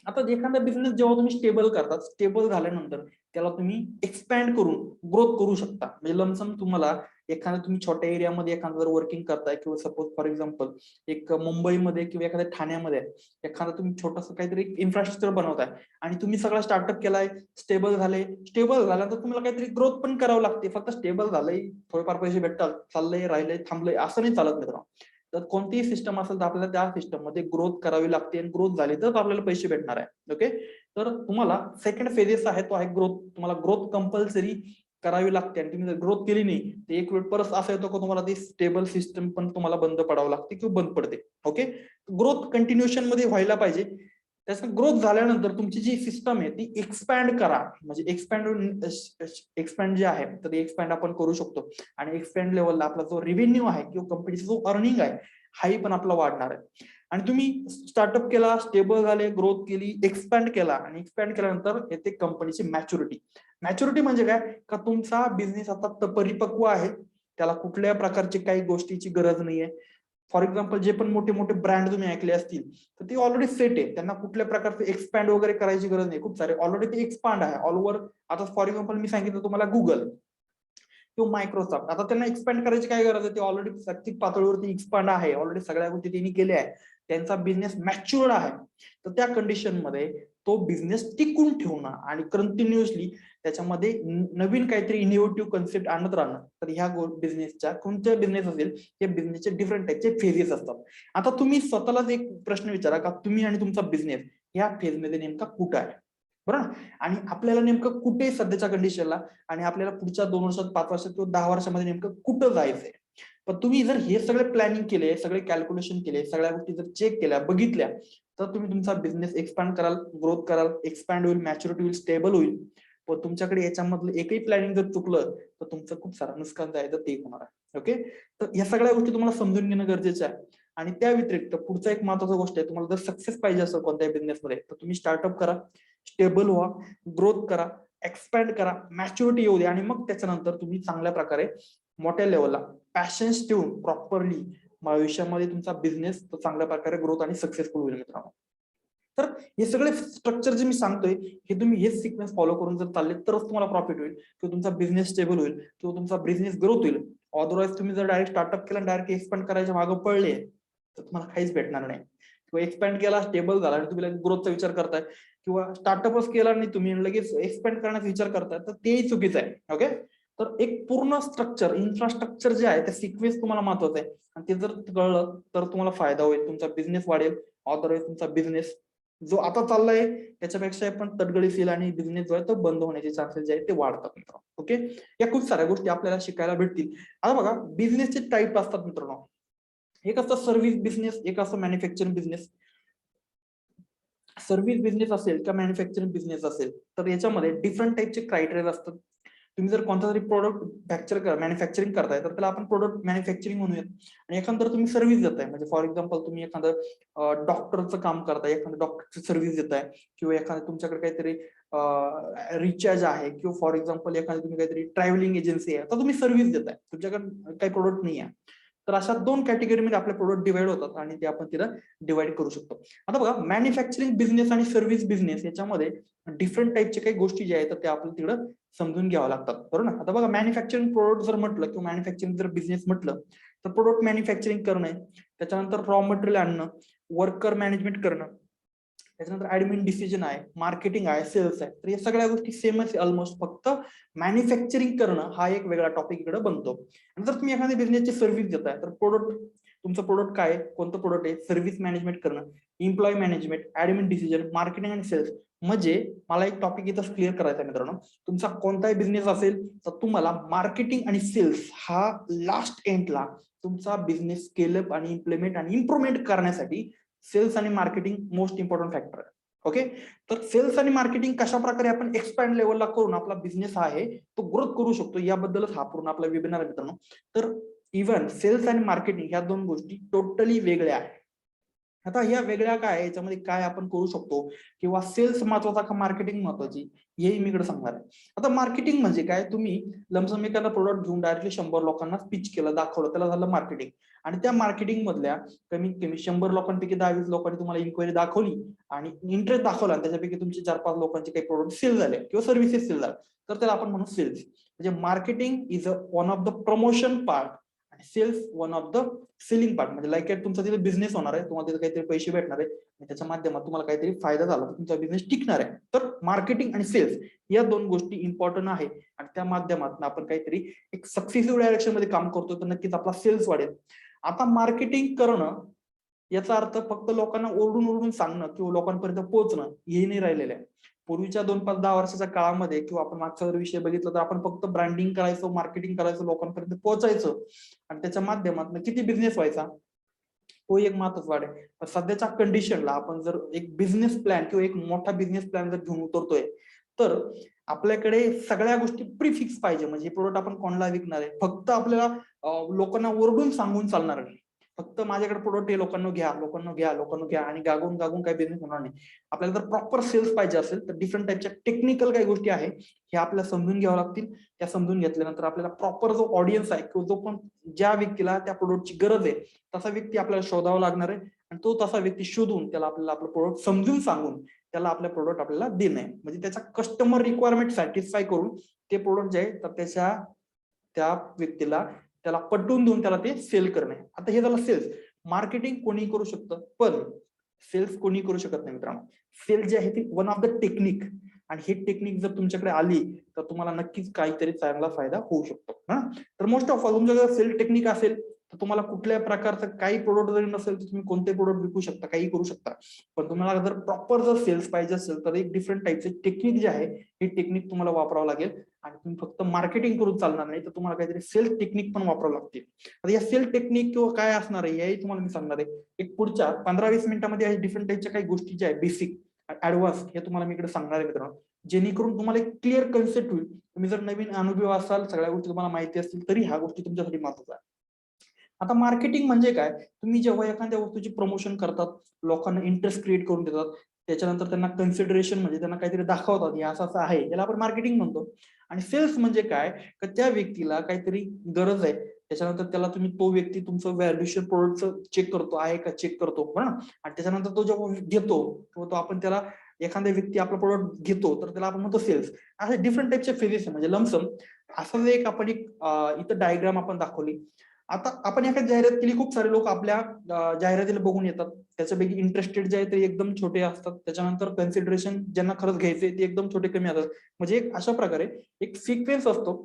A: आता एखादा बिझनेस जेव्हा तुम्ही स्टेबल करतात, स्टेबल झाल्यानंतर त्याला तुम्ही एक्सपॅन्ड करून ग्रोथ करू शकता. म्हणजे लमसम तुम्हाला एखाद्या तुम्ही छोट्या एरियामध्ये एखादं जर वर्किंग करताय किंवा सपोज फॉर एक्झाम्पल एक मुंबईमध्ये किंवा एखाद्या ठाण्यामध्ये एखादा तुम्ही छोटंसं काहीतरी इन्फ्रास्ट्रक्चर बनवताय आणि तुम्ही सगळा स्टार्टअप केलाय, स्टेबल झाल्यानंतर तुम्हाला काहीतरी ग्रोथ पण करावं लागते. फक्त स्टेबल झालंय, थोडेफार पैसे भेटतात, चाललंय, राहिलंय, थांबलंय असं नाही चालत मित्रांनो. तर कोणतीही सिस्टम असेल तर आपल्याला त्या सिस्टम मध्ये ग्रोथ करावी लागते आणि ग्रोथ झाली तर आपल्याला पैसे भेटणार आहे. ओके, तर तुम्हाला सेकंड फेजेस आहे तो आहे ग्रोथ. तुम्हाला ग्रोथ कंपल्सरी करावी लागते आणि तुम्ही जर ग्रोथ केली नाही तर एक वेळ परत असं येतो की तुम्हाला ती स्टेबल सिस्टम पण तुम्हाला बंद पडावं लागते किंवा बंद पडते. ओके, ग्रोथ कंटिन्युएशन मध्ये व्हायला पाहिजे. त्याचा ग्रोथ झाल्यानंतर तुमची जी सिस्टम आहे ती एक्सपॅन्ड करा. म्हणजे एक्सपॅन्ड जे आहे तर एक्सपॅन्ड आपण करू शकतो आणि एक्सपॅन्ड लेवलला आपला जो रेव्हेन्यू आहे किंवा कंपनीचा जो अर्निंग आहे हाही पण आपला वाढणार आहे. आणि तुम्ही स्टार्टअप केला, स्टेबल झाले, ग्रोथ केली, एक्सपॅन्ड केला आणि एक्सपॅन्ड केल्यानंतर येते कंपनीची मॅच्युरिटी. मॅच्युरिटी म्हणजे काय का तुमचा बिझनेस आता परिपक्व आहे, त्याला कुठल्या प्रकारची काही गोष्टीची गरज नाहीये. फॉर एक्झाम्पल जे पण मोठे मोठे ब्रँड तुम्ही ऐकले असतील तर ते ऑलरेडी सेट आहे, त्यांना कुठल्या प्रकारचे एक्सपॅन्ड वगैरे करायची गरज नाही. खूप सारे ऑलरेडी ते एक्सपांड आहे ऑल ओव्हर. आता फॉर एक्झाम्पल मी सांगितलं तुम्हाला गुगल किंवा मायक्रोसॉफ्ट, आता त्यांना एक्सपॅन्ड करायची काय गरज आहे, ते ऑलरेडी जागतिक पातळीवरती एक्सपांड आहे, ऑलरेडी सगळ्या गोष्टी त्यांनी केल्या आहे, त्यांचा बिझनेस मॅच्युअर्ड आहे. तर त्या कंडिशन मध्ये तो बिझनेस टिकून ठेवणं आणि कंटिन्युअसली त्याच्यामध्ये नवीन काहीतरी इनोव्हेटिव्ह कन्सेप्ट आणत राहणं. तर ह्या बिझनेसच्या कोणत्या बिझनेस असेल त्या बिझनेसचे डिफरंट टाईपचे फेजेस असतात. आता तुम्ही स्वतःलाच एक प्रश्न विचारा का तुम्ही आणि तुमचा बिझनेस ह्या फेजमध्ये नेमका कुठं आहे, बरोबर. आणि आपल्याला नेमकं कुठे सध्याच्या कंडिशनला आणि आपल्याला पुढच्या 2 वर्षात, 5 वर्षात किंवा 10 वर्षामध्ये नेमकं कुठं जायचंय. पण तुम्ही जर हे सगळे प्लॅनिंग केले, सगळे कॅल्क्युलेशन केले, सगळ्या गोष्टी जर चेक केल्या, बघितल्या, तर तुम्ही तुमचा बिझनेस एक्सपांड कराल, ग्रोथ कराल, एक्सपॅन्ड होईल, मॅच्युरिटी होईल, स्टेबल होईल. पण तुमच्याकडे याच्यामधलं एकही प्लॅनिंग जर चुकलं तर तुमचं खूप सारं नुकसान जायचं ते होणार आहे. ओके, तर या सगळ्या गोष्टी तुम्हाला समजून घेणं गरजेचं आहे. आणि त्या व्यतिरिक्त पुढचा एक महत्वाचा गोष्ट आहे, तुम्हाला जर सक्सेस पाहिजे असेल कोणत्याही बिझनेसमध्ये तर तुम्ही स्टार्टअप करा, स्टेबल व्हा, ग्रोथ करा, एक्सपॅन्ड करा, मॅच्युरिटी येऊ द्या आणि मग त्याच्यानंतर तुम्ही चांगल्या प्रकारे मोठ्या लेवलला पॅशन्स ठेवून प्रॉपरली आयुष्यामध्ये तुमचा बिझनेस तो चांगल्या प्रकारे ग्रोथ आणि सक्सेसफुल होईल मित्रांनो. तर हे सगळे स्ट्रक्चर जे मी सांगतोय हे तुम्ही हेच सिक्वेन्स फॉलो करून जर चालले तरच तुम्हाला प्रॉफिट होईल किंवा तुमचा बिझनेस स्टेबल होईल किंवा तुमचा बिझनेस ग्रोथ होईल. अदरवाईज तुम्ही जर डायरेक्ट स्टार्टअप केला, डायरेक्ट एक्सपॅन्ड करायच्या मागे पडले तर तुम्हाला काहीच भेटणार नाही. किंवा एक्सपॅन्ड केला, स्टेबल झाला आणि तुम्ही ग्रोथचा विचार करताय किंवा स्टार्टअपच केला आणि तुम्ही लगेच एक्सपॅन्ड करण्याचा विचार करताय तर तेही चुकीचं आहे. ओके, तर एक पूर्ण स्ट्रक्चर, इन्फ्रास्ट्रक्चर जे आहे ते सिक्वेन्स तुम्हाला महत्वाचं आहे आणि ते जर कळलं तर तुम्हाला फायदा होईल, तुमचा बिझनेस वाढेल. अदरवाईज तुमचा बिझनेस जो आता चाललाय त्याच्यापेक्षा पण तडगडीस येईल आणि बिझनेस जो आहे तो बंद होण्याचे चान्सेस जे आहेत ते वाढतात मित्रांनो. ओके, या खूप साऱ्या गोष्टी आपल्याला शिकायला भेटतील. आता बघा बिझनेसचे टाईप असतात मित्रांनो. एक असतं सर्व्हिस बिझनेस, एक असतं मॅन्युफॅक्चरिंग बिझनेस. सर्व्हिस बिझनेस असेल किंवा मॅन्युफॅक्चरिंग बिझनेस असेल तर याच्यामध्ये डिफरंट टाईपचे क्रायटेरिया असतात. तुम्ही जर कोणता तरी प्रोडक्ट मॅन्युफॅक्चरिंग करताय तर त्याला आपण प्रोडक्ट मॅन्युफॅक्चरिंग म्हणूयात. आणि एखादं तुम्ही सर्व्हिस देताय, म्हणजे फॉर एक्झाम्पल तुम्ही एखादं डॉक्टरचं काम करताय, एखादं डॉक्टरची सर्व्हिस देताय किंवा एखादं तुमच्याकडे काहीतरी रिचार्ज आहे किंवा फॉर एक्झाम्पल एखादी तुम्ही काहीतरी ट्रॅव्हलिंग एजन्सी आहे तर तुम्ही सर्व्हिस देताय, तुमच्याकडे काही प्रोडक्ट नाही आहे. तर अशा 2 कॅटेगरीमध्ये आपले प्रोडक्ट डिवाइड होतात आणि ते आपण तिला डिवाइड करू शकतो. आता बघा मॅन्युफॅक्चरिंग बिझनेस आणि सर्व्हिस बिझनेस याच्यामध्ये डिफरंट टाईपचे काही गोष्टी ज्या आहेत तर ते आपल्याला तिकडं समजून घ्यावं लागतात, बरोबर ना. आता बघा मॅन्युफॅक्चरिंग प्रोडक्ट जर म्हटलं किंवा मॅन्युफॅक्चरिंग जर बिझनेस म्हटलं तर प्रोडक्ट मॅन्युफॅक्चरिंग करणं, त्याच्यानंतर रॉ मटेरियल आणणं, वर्कर मॅनेजमेंट करणं, त्याच्यानंतर ऍडमिन डिसिजन आहे, मार्केटिंग आहे, सेल्स आहे. तर या सगळ्या गोष्टी सेमच आहे ऑलमोस्ट, फक्त मॅन्युफॅक्चरिंग करणं हा एक वेगळा टॉपिक इकडे बनतो. आणि जर तुम्ही एखाद्या बिझनेसची सर्व्हिस देताय तर प्रोडक्ट, तुमचं प्रोडक्ट काय आहे, कोणतं प्रोडक्ट आहे, सर्व्हिस मॅनेजमेंट करणं, employee management, admin decision, marketing आणि सेल्स. म्हणजे मला एक टॉपिक इथं क्लिअर करायचा आहे मित्रांनो, तुमचा कोणताही बिझनेस असेल तर तुम्हाला मार्केटिंग आणि सेल्स हा लास्ट एंडला तुमचा बिझनेस स्केलअप आणि इम्प्लिमेंट आणि इम्प्रुव्हमेंट करण्यासाठी सेल्स आणि मार्केटिंग मोस्ट इम्पॉर्टंट फॅक्टर आहे. ओके, तर सेल्स आणि मार्केटिंग कशा प्रकारे आपण एक्सपॅन्ड लेवलला करून आपला बिझनेस आहे तो ग्रोथ करू शकतो याबद्दलच हा पूर्ण आपला वेबिनार आहे मित्रांनो. तर इव्हन सेल्स आणि मार्केटिंग ह्या 2 गोष्टी टोटली वेगळ्या आहेत. आता ह्या वेगळ्या काय आहे, याच्यामध्ये काय आपण करू शकतो, किंवा सेल्स महत्वाचा का मार्केटिंग महत्वाची, हेही मी इकडे सांगणार आहे. आता मार्केटिंग म्हणजे काय, तुम्ही लमसम एखादा प्रोडक्ट घेऊन डायरेक्टली 100 लोकांना पिच केलं, दाखवलं, त्याला झालं मार्केटिंग. आणि त्या मार्केटिंग मधल्या कमीत कमी 100 लोकांपैकी 10-20 लोकांनी तुम्हाला इन्क्वायरी दाखवली आणि इंटरेस्ट दाखवला, आणि त्याच्यापैकी तुमचे 4-5 लोकांचे काही प्रोडक्ट सेल झाले किंवा सर्व्हिसेस सेल झाले, तर त्याला आपण म्हणू सेल्स. म्हणजे marketing is one of the promotion part आणि sales one of the selling part. म्हणजे लाईक तुमचा तिथे बिझनेस होणार आहे, तुम्हाला तिथे काहीतरी पैसे भेटणार आहे आणि त्याच्या माध्यमात तुम्हाला काहीतरी फायदा झाला तर तुमचा बिझनेस टिकणार आहे. तर मार्केटिंग आणि सेल्स या दोन गोष्टी इम्पॉर्टंट आहे, आणि त्या माध्यमातून आपण काहीतरी एक सक्सेसिव्ह डायरेक्शन मध्ये काम करतो, तर नक्कीच आपला सेल्स वाढेल. आता मार्केटिंग करणं याचा अर्थ फक्त लोकांना ओरडून ओरडून सांगणं किंवा लोकांपर्यंत पोहोचणं हे नाही राहिलेलं आहे. पूर्वीच्या 2-5-10 वर्षाच्या काळामध्ये किंवा आपण मागचा जर विषय बघितला तर आपण फक्त ब्रँडिंग करायचो, मार्केटिंग करायचो, लोकांपर्यंत पोहोचायचं आणि त्याच्या माध्यमातून किती बिझनेस व्हायचा, तो एक महत्वाचा वाढ आहे. पण सध्याच्या कंडिशनला आपण जर एक बिझनेस प्लॅन किंवा एक मोठा बिझनेस प्लॅन जर घेऊन उतरतोय, तर आपल्याकडे सगळ्या गोष्टी प्रीफिक्स पाहिजे. म्हणजे हे प्रोडक्ट आपण कोणाला विकणार आहे, फक्त आपल्याला लोकांना ओरडून सांगून चालणार नाही. फक्त माझ्याकडे प्रोडक्ट आहे, लोकांना घ्या, लोकांना घ्या, लोकांना घ्या, आणि गागून गागून काही बिझनेस होणार नाही. आपल्याला जर प्रॉपर सेल्स पाहिजे असेल तर डिफरंट टाईपच्या टेक्निकल काही गोष्टी आहेत, हे आपल्याला समजून घ्यावं लागतील. त्या समजून घेतल्यानंतर आपल्याला प्रॉपर जो ऑडियन्स आहे किंवा जो पण ज्या व्यक्तीला त्या प्रोडक्टची गरज आहे, तसा व्यक्ती आपल्याला शोधावा लागणार आहे, आणि तो तसा व्यक्ती शोधून त्याला आपल्याला आपलं प्रोडक्ट समजून सांगून त्याला आपलं प्रोडक्ट आपल्याला देणं आहे. म्हणजे त्याचा कस्टमर रिक्वायरमेंट सॅटिस्फाय करून ते प्रोडक्ट जे आहे तर त्या व्यक्तीला त्याला पटवून देऊन त्याला ते सेल करणे. आता हे झालं सेल्स. मार्केटिंग कोणी करू शकतं, पण सेल्स कोणी करू शकत नाही मित्रांनो. सेल्स जे आहे ती वन ऑफ द टेक्निक, आणि ही टेक्निक जर तुमच्याकडे आली तर तुम्हाला नक्कीच काहीतरी चांगला फायदा होऊ शकतो. तर मोस्ट ऑफ ऑल तुमच्याकडे सेल टेक्निक असेल तर तुम्हाला कुठल्या प्रकारचं काही प्रोडक्ट जरी नसेल तर तुम्ही कोणते प्रोडक्ट विकू शकता, काही करू शकता. पण तुम्हाला जर प्रॉपर जर सेल्स पाहिजे असेल तर एक डिफरंट टाईपचे टेक्निक जे आहे ही टेक्निक तुम्हाला वापरावं लागेल. आणि तुम्ही फक्त मार्केटिंग करून चालणार नाही, तर तुम्हाला काहीतरी सेल टेक्निक पण वापरावं लागतील. आता या सेल टेक्निक किंवा काय असणार आहे याही तुम्हाला मी सांगणार आहे. एक पुढच्या 15-20 मिनिटांमध्ये डिफरंट टाईपच्या काही गोष्टी ज्या आहेत बेसिक ऍडव्हान्स हे तुम्हाला मी इकडे सांगणार आहे मित्रांनो, जेणेकरून तुम्हाला एक क्लिअर कन्सेप्ट होईल. तुम्ही जर नवीन अनुभव असाल, सगळ्या गोष्टी तुम्हाला माहिती असतील, तरी ह्या गोष्टी तुमच्यासाठी महत्त्वाच्या आहे. आता मार्केटिंग म्हणजे काय, तुम्ही जेव्हा एखाद्या वस्तूची प्रमोशन करतात, लोकांना इंटरेस्ट क्रिएट करून देतात, त्याच्यानंतर त्यांना कन्सिडरेशन म्हणजे त्यांना काहीतरी दाखवतात, हे असं असं आहे, याला आपण मार्केटिंग म्हणतो. आणि सेल्स म्हणजे काय, तर त्या व्यक्तीला काहीतरी गरज आहे, त्याच्यानंतर त्याला तुम्ही तो व्यक्ती तुमचं व्हॅल्युएशन प्रोडक्टचं चेक करतो आहे का, चेक करतो बरं, आणि त्याच्यानंतर तो जेव्हा घेतो किंवा तो आपण त्याला एखादा व्यक्ती आपला प्रोडक्ट घेतो तर त्याला आपण म्हणतो सेल्स. असे डिफरंट टाईपचे फेजेस आहे. म्हणजे लमसम असं एक आपण एक इथं डायग्राम आपण दाखवली. आता आपण एखादी जाहिरात केली, खूप सारे लोक आपल्या जाहिरातीला बघून येतात, त्याच्यापैकी इंटरेस्टेड जे आहे ते एकदम छोटे असतात, त्याच्यानंतर कन्सिडरेशन ज्यांना खरंच घ्यायचे ते एकदम छोटे कमी असतात. म्हणजे एक अशा प्रकारे एक सिक्वेन्स असतो.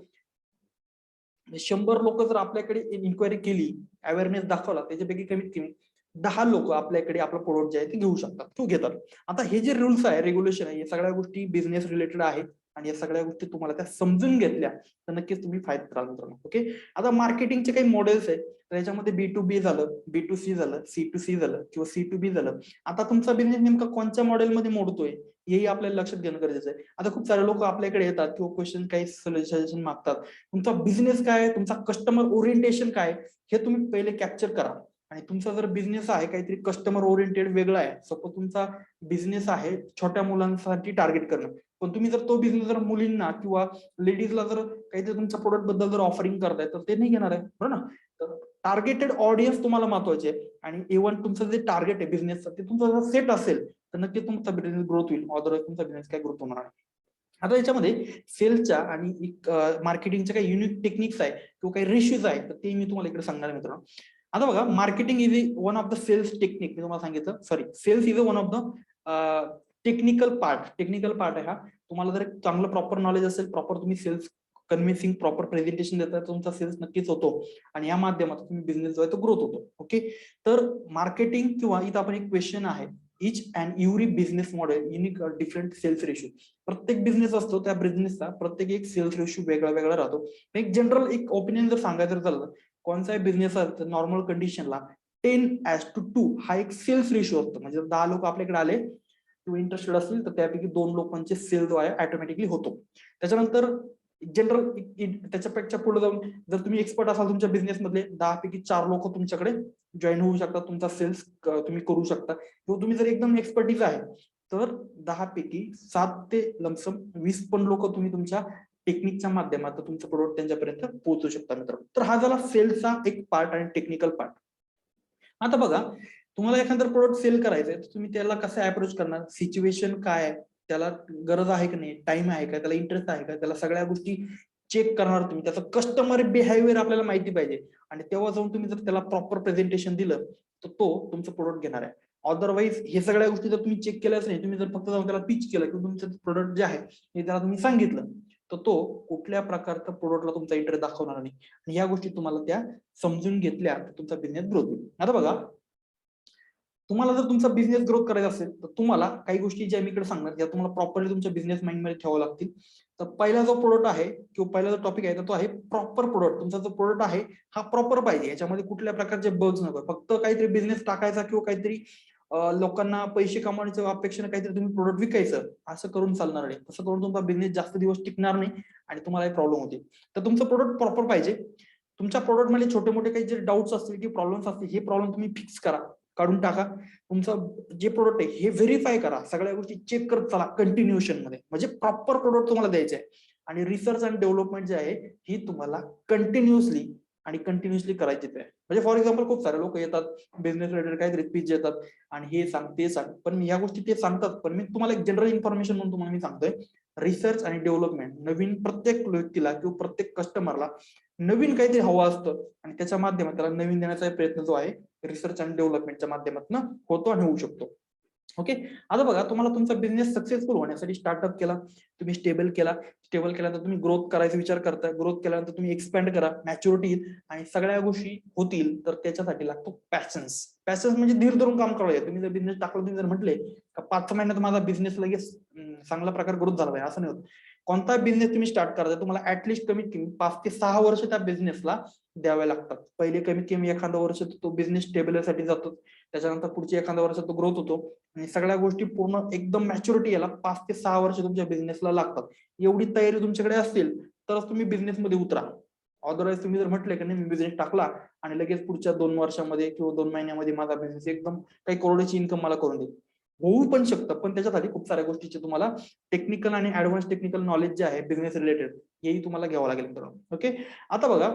A: 100 लोक जर आपल्याकडे इन्क्वायरी केली, अवेअरनेस दाखवला, त्याच्यापैकी कमीत कमी 10 लोक आपल्याकडे आपलं प्रोडक्ट जे आहे ते घेऊ शकतात किंवा घेतात. आता हे जे रूल्स आहे, रेग्युलेशन आहे, हे सगळ्या गोष्टी बिझनेस रिलेटेड आहेत, आणि या सगळ्या गोष्टी तुम्हाला त्या समजून घेतल्या तर नक्कीच तुम्ही फायद्यात राहाल मित्रांनो. ओके. आता मार्केटिंगचे काही मॉडेल्स आहेत, तर याच्यामध्ये B2B झालं, B2C झालं, C2C झालं किंवा C2B झालं. आता तुमचा बिझनेस नेमका कोणत्या मॉडेलमध्ये मोडतोय हेही आपल्याला लक्षात घेणं गरजेचं आहे. आता खूप सारे लोक आपल्याकडे येतात किंवा क्वेश्चन काही सजेशन मागतात, तुमचा बिझनेस काय आहे, तुमचा कस्टमर ओरिएंटेशन काय, हे तुम्ही पहिले कॅप्चर करा. आणि तुमचा जर बिझनेस आहे काहीतरी कस्टमर ओरिएंटेड वेगळा आहे, सपोज तुमचा बिझनेस आहे छोट्या मुलांसाठी टार्गेट करणं, पण तुम्ही जर तो बिझनेस जर मुलींना किंवा लेडीजला जर काहीतरी तुमच्या प्रोडक्ट बद्दल जर ऑफरिंग करताय तर ते नाही घेणार आहे, बरोबर ना. तर टार्गेटेड ऑडियन्स तुम्हाला महत्वाचे आहे, आणि इव्हन तुमचं जे टार्गेट आहे बिझनेसचं ते तुमचं जर सेट असेल तर नक्की तुमचा बिझनेस ग्रोथ होईल, अदरवाईज तुमचा बिझनेस काय ग्रोथ होणार नाही. आता याच्यामध्ये सेल्सच्या आणि मार्केटिंगच्या काही युनिक टेक्निक्स आहे किंवा काही रेशिओज आहेत, तर ते मी तुम्हाला इकडे सांगणार आहे मित्रांनो. आता बघा, marketing is one of the sales technique. मी तुम्हाला सांगितलं, sorry, sales is one of the technical part आहे हा. तुम्हाला जर चांगलं प्रॉपर नॉलेज असेल, प्रॉपर तुम्ही सेल्स कन्व्हिन्सिंग प्रॉपर प्रेझेंटेशन देता, तुमचा सेल्स नक्कीच होतो, आणि या माध्यमातून तुम्ही बिझनेस जो आहे तो ग्रोथ होतो. ओके. तर मार्केटिंग किंवा इथं आपण एक क्वेश्चन आहे, each and every business model unique different sales ratio. प्रत्येक बिझनेस असतो, त्या बिझनेसचा प्रत्येक एक सेल्स रेशिओ वेगळा वेगळा राहतो. एक जनरल एक ओपिनियन जर सांगायचं झालं, कोणताही बिझनेस नॉर्मल कंडिशनला 10:2 हा एक सेल्स रेशिओ असतो. म्हणजे 10 लोक आपल्याकडे आले किंवा इंटरेस्टेड असतील तर त्यापैकी 2 लोकांचे सेल जो आहे ऑटोमॅटिकली होतो. त्याच्यानंतर जनरल त्याच्यापेक्षा पुढे जाऊन जर तुम्ही एक्सपर्ट असाल तुमच्या बिझनेस मधले, 10 पैकी 4 लोक तुमच्याकडे जॉईन होऊ शकता, तुमचा सेल्स तुम्ही करू शकता. किंवा तुम्ही जर एकदम एक्सपर्टीज आहे तर 10 पैकी 7 ते लमसम 20 पण लोक तुम्ही तुमच्या टेक्निकच्या माध्यमातून तुमचं प्रोडक्ट त्यांच्यापर्यंत पोहोचू शकता मित्रांनो. तर हा झाला सेल्सचा एक पार्ट आणि टेक्निकल पार्ट. आता बघा, तुम्हाला एखादं प्रोडक्ट सेल करायचंय तर तुम्ही त्याला कसं अप्रोच करणार, सिच्युएशन काय आहे, त्याला गरज आहे की नाही, टाइम आहे का, त्याला इंटरेस्ट आहे का, त्याला सगळ्या गोष्टी चेक करणार तुम्ही. त्याचं कस्टमर बिहेवियर आपल्याला माहिती पाहिजे आणि तेव्हा जाऊन तुम्ही जर त्याला प्रॉपर प्रेझेंटेशन दिलं तर तो तुमचं प्रोडक्ट घेणार आहे. अदरवाईज हे सगळ्या गोष्टी जर तुम्ही चेक केल्याच नाही, तुम्ही जर फक्त जाऊन त्याला पिच केलं किंवा तुमचं प्रोडक्ट जे आहे हे त्याला तुम्ही सांगितलं तर तो कुठल्या प्रकारच्या प्रोडक्टला तुमचा इंटरेस्ट दाखवणार नाही. आणि या गोष्टी तुम्हाला त्या समजून घेतल्या तर तुमचा बिझनेस ग्रोथ होईल. आता बघा, तुम्हाला जर तुमचा बिझनेस ग्रोथ करायचा असेल तर तुम्हाला काही गोष्टी ज्या मी इकडे सांगणार त्या तुम्हाला प्रॉपरली तुमच्या बिझनेस माइंड मध्ये ठेवावं लागतील. तर पहिला जो प्रोडक्ट आहे किंवा पहिला जो टॉपिक आहे तर तो आहे प्रॉपर प्रोडक्ट. तुमचा जो प्रोडक्ट आहे हा प्रॉपर पाहिजे, याच्यामध्ये कुठल्या प्रकारचे बग्स नको. फक्त काहीतरी बिझनेस टाकायचा किंवा काहीतरी लोकांना पैसे कमवण्याच्या अपेक्षेने काहीतरी तुम्ही प्रोडक्ट विकायचं असं करून चालणार नाही. तसं करून तुमचा बिझनेस जास्त दिवस टिकणार नाही आणि तुम्हाला प्रॉब्लेम होतील. तर तुमचं प्रोडक्ट प्रॉपर पाहिजे. तुमच्या प्रोडक्ट मध्ये छोटे मोठे काही जे डाऊट्स असतील की प्रॉब्लेम्स असतील, हे प्रॉब्लेम तुम्ही फिक्स करा, काढून टाका. तुमचं जे प्रोडक्ट आहे हे व्हेरीफाय करा, सगळ्या गोष्टी चेक करत चला कंटिन्युएशन मध्ये, म्हणजे प्रॉपर प्रोडक्ट तुम्हाला द्यायचे आहे. आणि रिसर्च आणि डेव्हलपमेंट जे आहे ही तुम्हाला कंटिन्युअसली करायची आहे. म्हणजे फॉर एक्झाम्पल खूप सारे लोक येतात बिझनेस रिलेटेड काहीतरी स्पीच देतात आणि हे सांग ते सांग, पण ह्या गोष्टी ते सांगतात, पण मी तुम्हाला एक जनरल इन्फॉर्मेशन म्हणून तुम्हाला मी सांगतोय, रिसर्च आणि डेव्हलपमेंट नवीन प्रत्येक व्यक्तीला किंवा प्रत्येक कस्टमरला नवीन काहीतरी हवं असतं आणि त्याच्या माध्यमात त्याला नवीन देण्याचा प्रयत्न जो आहे रिसर्च आणि डेव्हलपमेंटच्या माध्यमातून होतो आणि होऊ शकतो. ओके. आता बघा, तुम्हाला तुमचा बिझनेस सक्सेसफुल होण्यासाठी स्टार्टअप केला, तुम्ही स्टेबल केल्यानंतर तुम्ही ग्रोथ करायचा विचार करताय, ग्रोथ केल्यानंतर तुम्ही एक्सपॅन्ड करा, मॅच्युरिटी येईल आणि सगळ्या गोष्टी होतील. तर त्याच्यासाठी लागतो पॅशन्स. पॅशन्स म्हणजे धीर धरून काम करायचं. तुम्ही जर बिझनेस टाकला, तुम्ही जर म्हटले का 5 महिन्यात माझा बिझनेस लगेच चांगल्या प्रकारे ग्रोथ झाला पाहिजे असं नाही होत. कोणता बिझनेस तुम्ही स्टार्ट करायचा तुम्हाला ऍटलिस्ट कमीत कमी 5 ते 6 वर्ष त्या बिझनेसला द्यावे लागतात. पहिले कमीत कमी एखादा वर्ष तो बिझनेस स्टेबलसाठी जातो, त्याच्यानंतर पुढची एखादा वर्ष तो ग्रोथ होतो आणि सगळ्या गोष्टी पूर्ण एकदम मॅच्युरिटी याला 5 ते 6 वर्ष तुमच्या बिझनेसला लागतात. एवढी तयारी तुमच्याकडे असेल तरच तुम्ही बिझनेस मध्ये उतरा. अदरवाईज तुम्ही जर म्हटले की नाही मी बिझनेस टाकला आणि लगेच पुढच्या 2 वर्षामध्ये किंवा 2 महिन्यामध्ये माझा बिझनेस एकदम काही करोडची इन्कम मला करून देईल, होऊ पण शकतं, पण त्याच्यासाठी खूप साऱ्या गोष्टीचे तुम्हाला टेक्निकल आणि ऍडव्हान्स टेक्निकल नॉलेज जे आहे बिझनेस रिलेटेड हेही तुम्हाला घ्यावं लागेल मित्रांनो. ओके. आता बघा,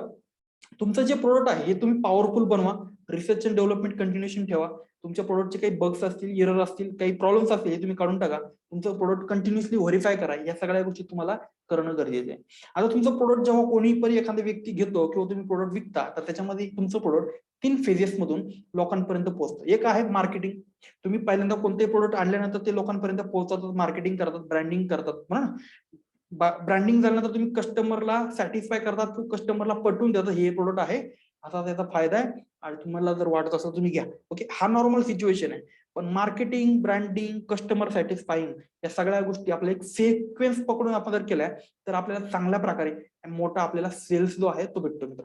A: तुमचं जे प्रोडक्ट आहे हे तुम्ही पॉवरफुल बनवा, रिसर्च अँड डेव्हलपमेंट कंटिन्युएशन ठेवा. तुमच्या प्रोडक्टचे काही बग्स असतील, एरर असतील, काही प्रॉब्लेम्स असतील हे तुम्ही काढून टाका. तुमचं प्रोडक्ट कंटिन्युअसली व्हेरीफाय करा. या सगळ्या गोष्टी तुम्हाला करणं गरजेचं आहे. आता तुमचं प्रोडक्ट जेव्हा कोणी पण एखादा व्यक्ती घेतो किंवा तुम्ही प्रोडक्ट विकता तर त्याच्यामध्ये तुमचं प्रोडक्ट 3 फेजेस मधून लोकांपर्यंत पोहोचतं. एक आहे मार्केटिंग. तुम्ही पहिल्यांदा कोणतेही प्रोडक्ट आणल्यानंतर ते लोकांपर्यंत पोहोचवतात, मार्केटिंग करतात, ब्रँडिंग करतात ना. ब्रँडिंग झाल्यानंतर तुम्ही कस्टमरला सॅटिस्फाय करतात, कस्टमरला पटवून देतात हे प्रोडक्ट आहे, असा त्याचा फायदा आहे आणि तुम्हाला जर वाटत असेल तुम्ही घ्या. ओके, हा नॉर्मल सिच्युएशन आहे. पण मार्केटिंग, ब्रँडिंग, कस्टमर सॅटिस्फाईंग या सगळ्या गोष्टी आपल्या एक सिक्वेन्स पकडून आपण जर केल्या तर आपल्याला चांगल्या प्रकारे मोठा आपल्याला सेल्स जो आहे तो भेटतो मित्र.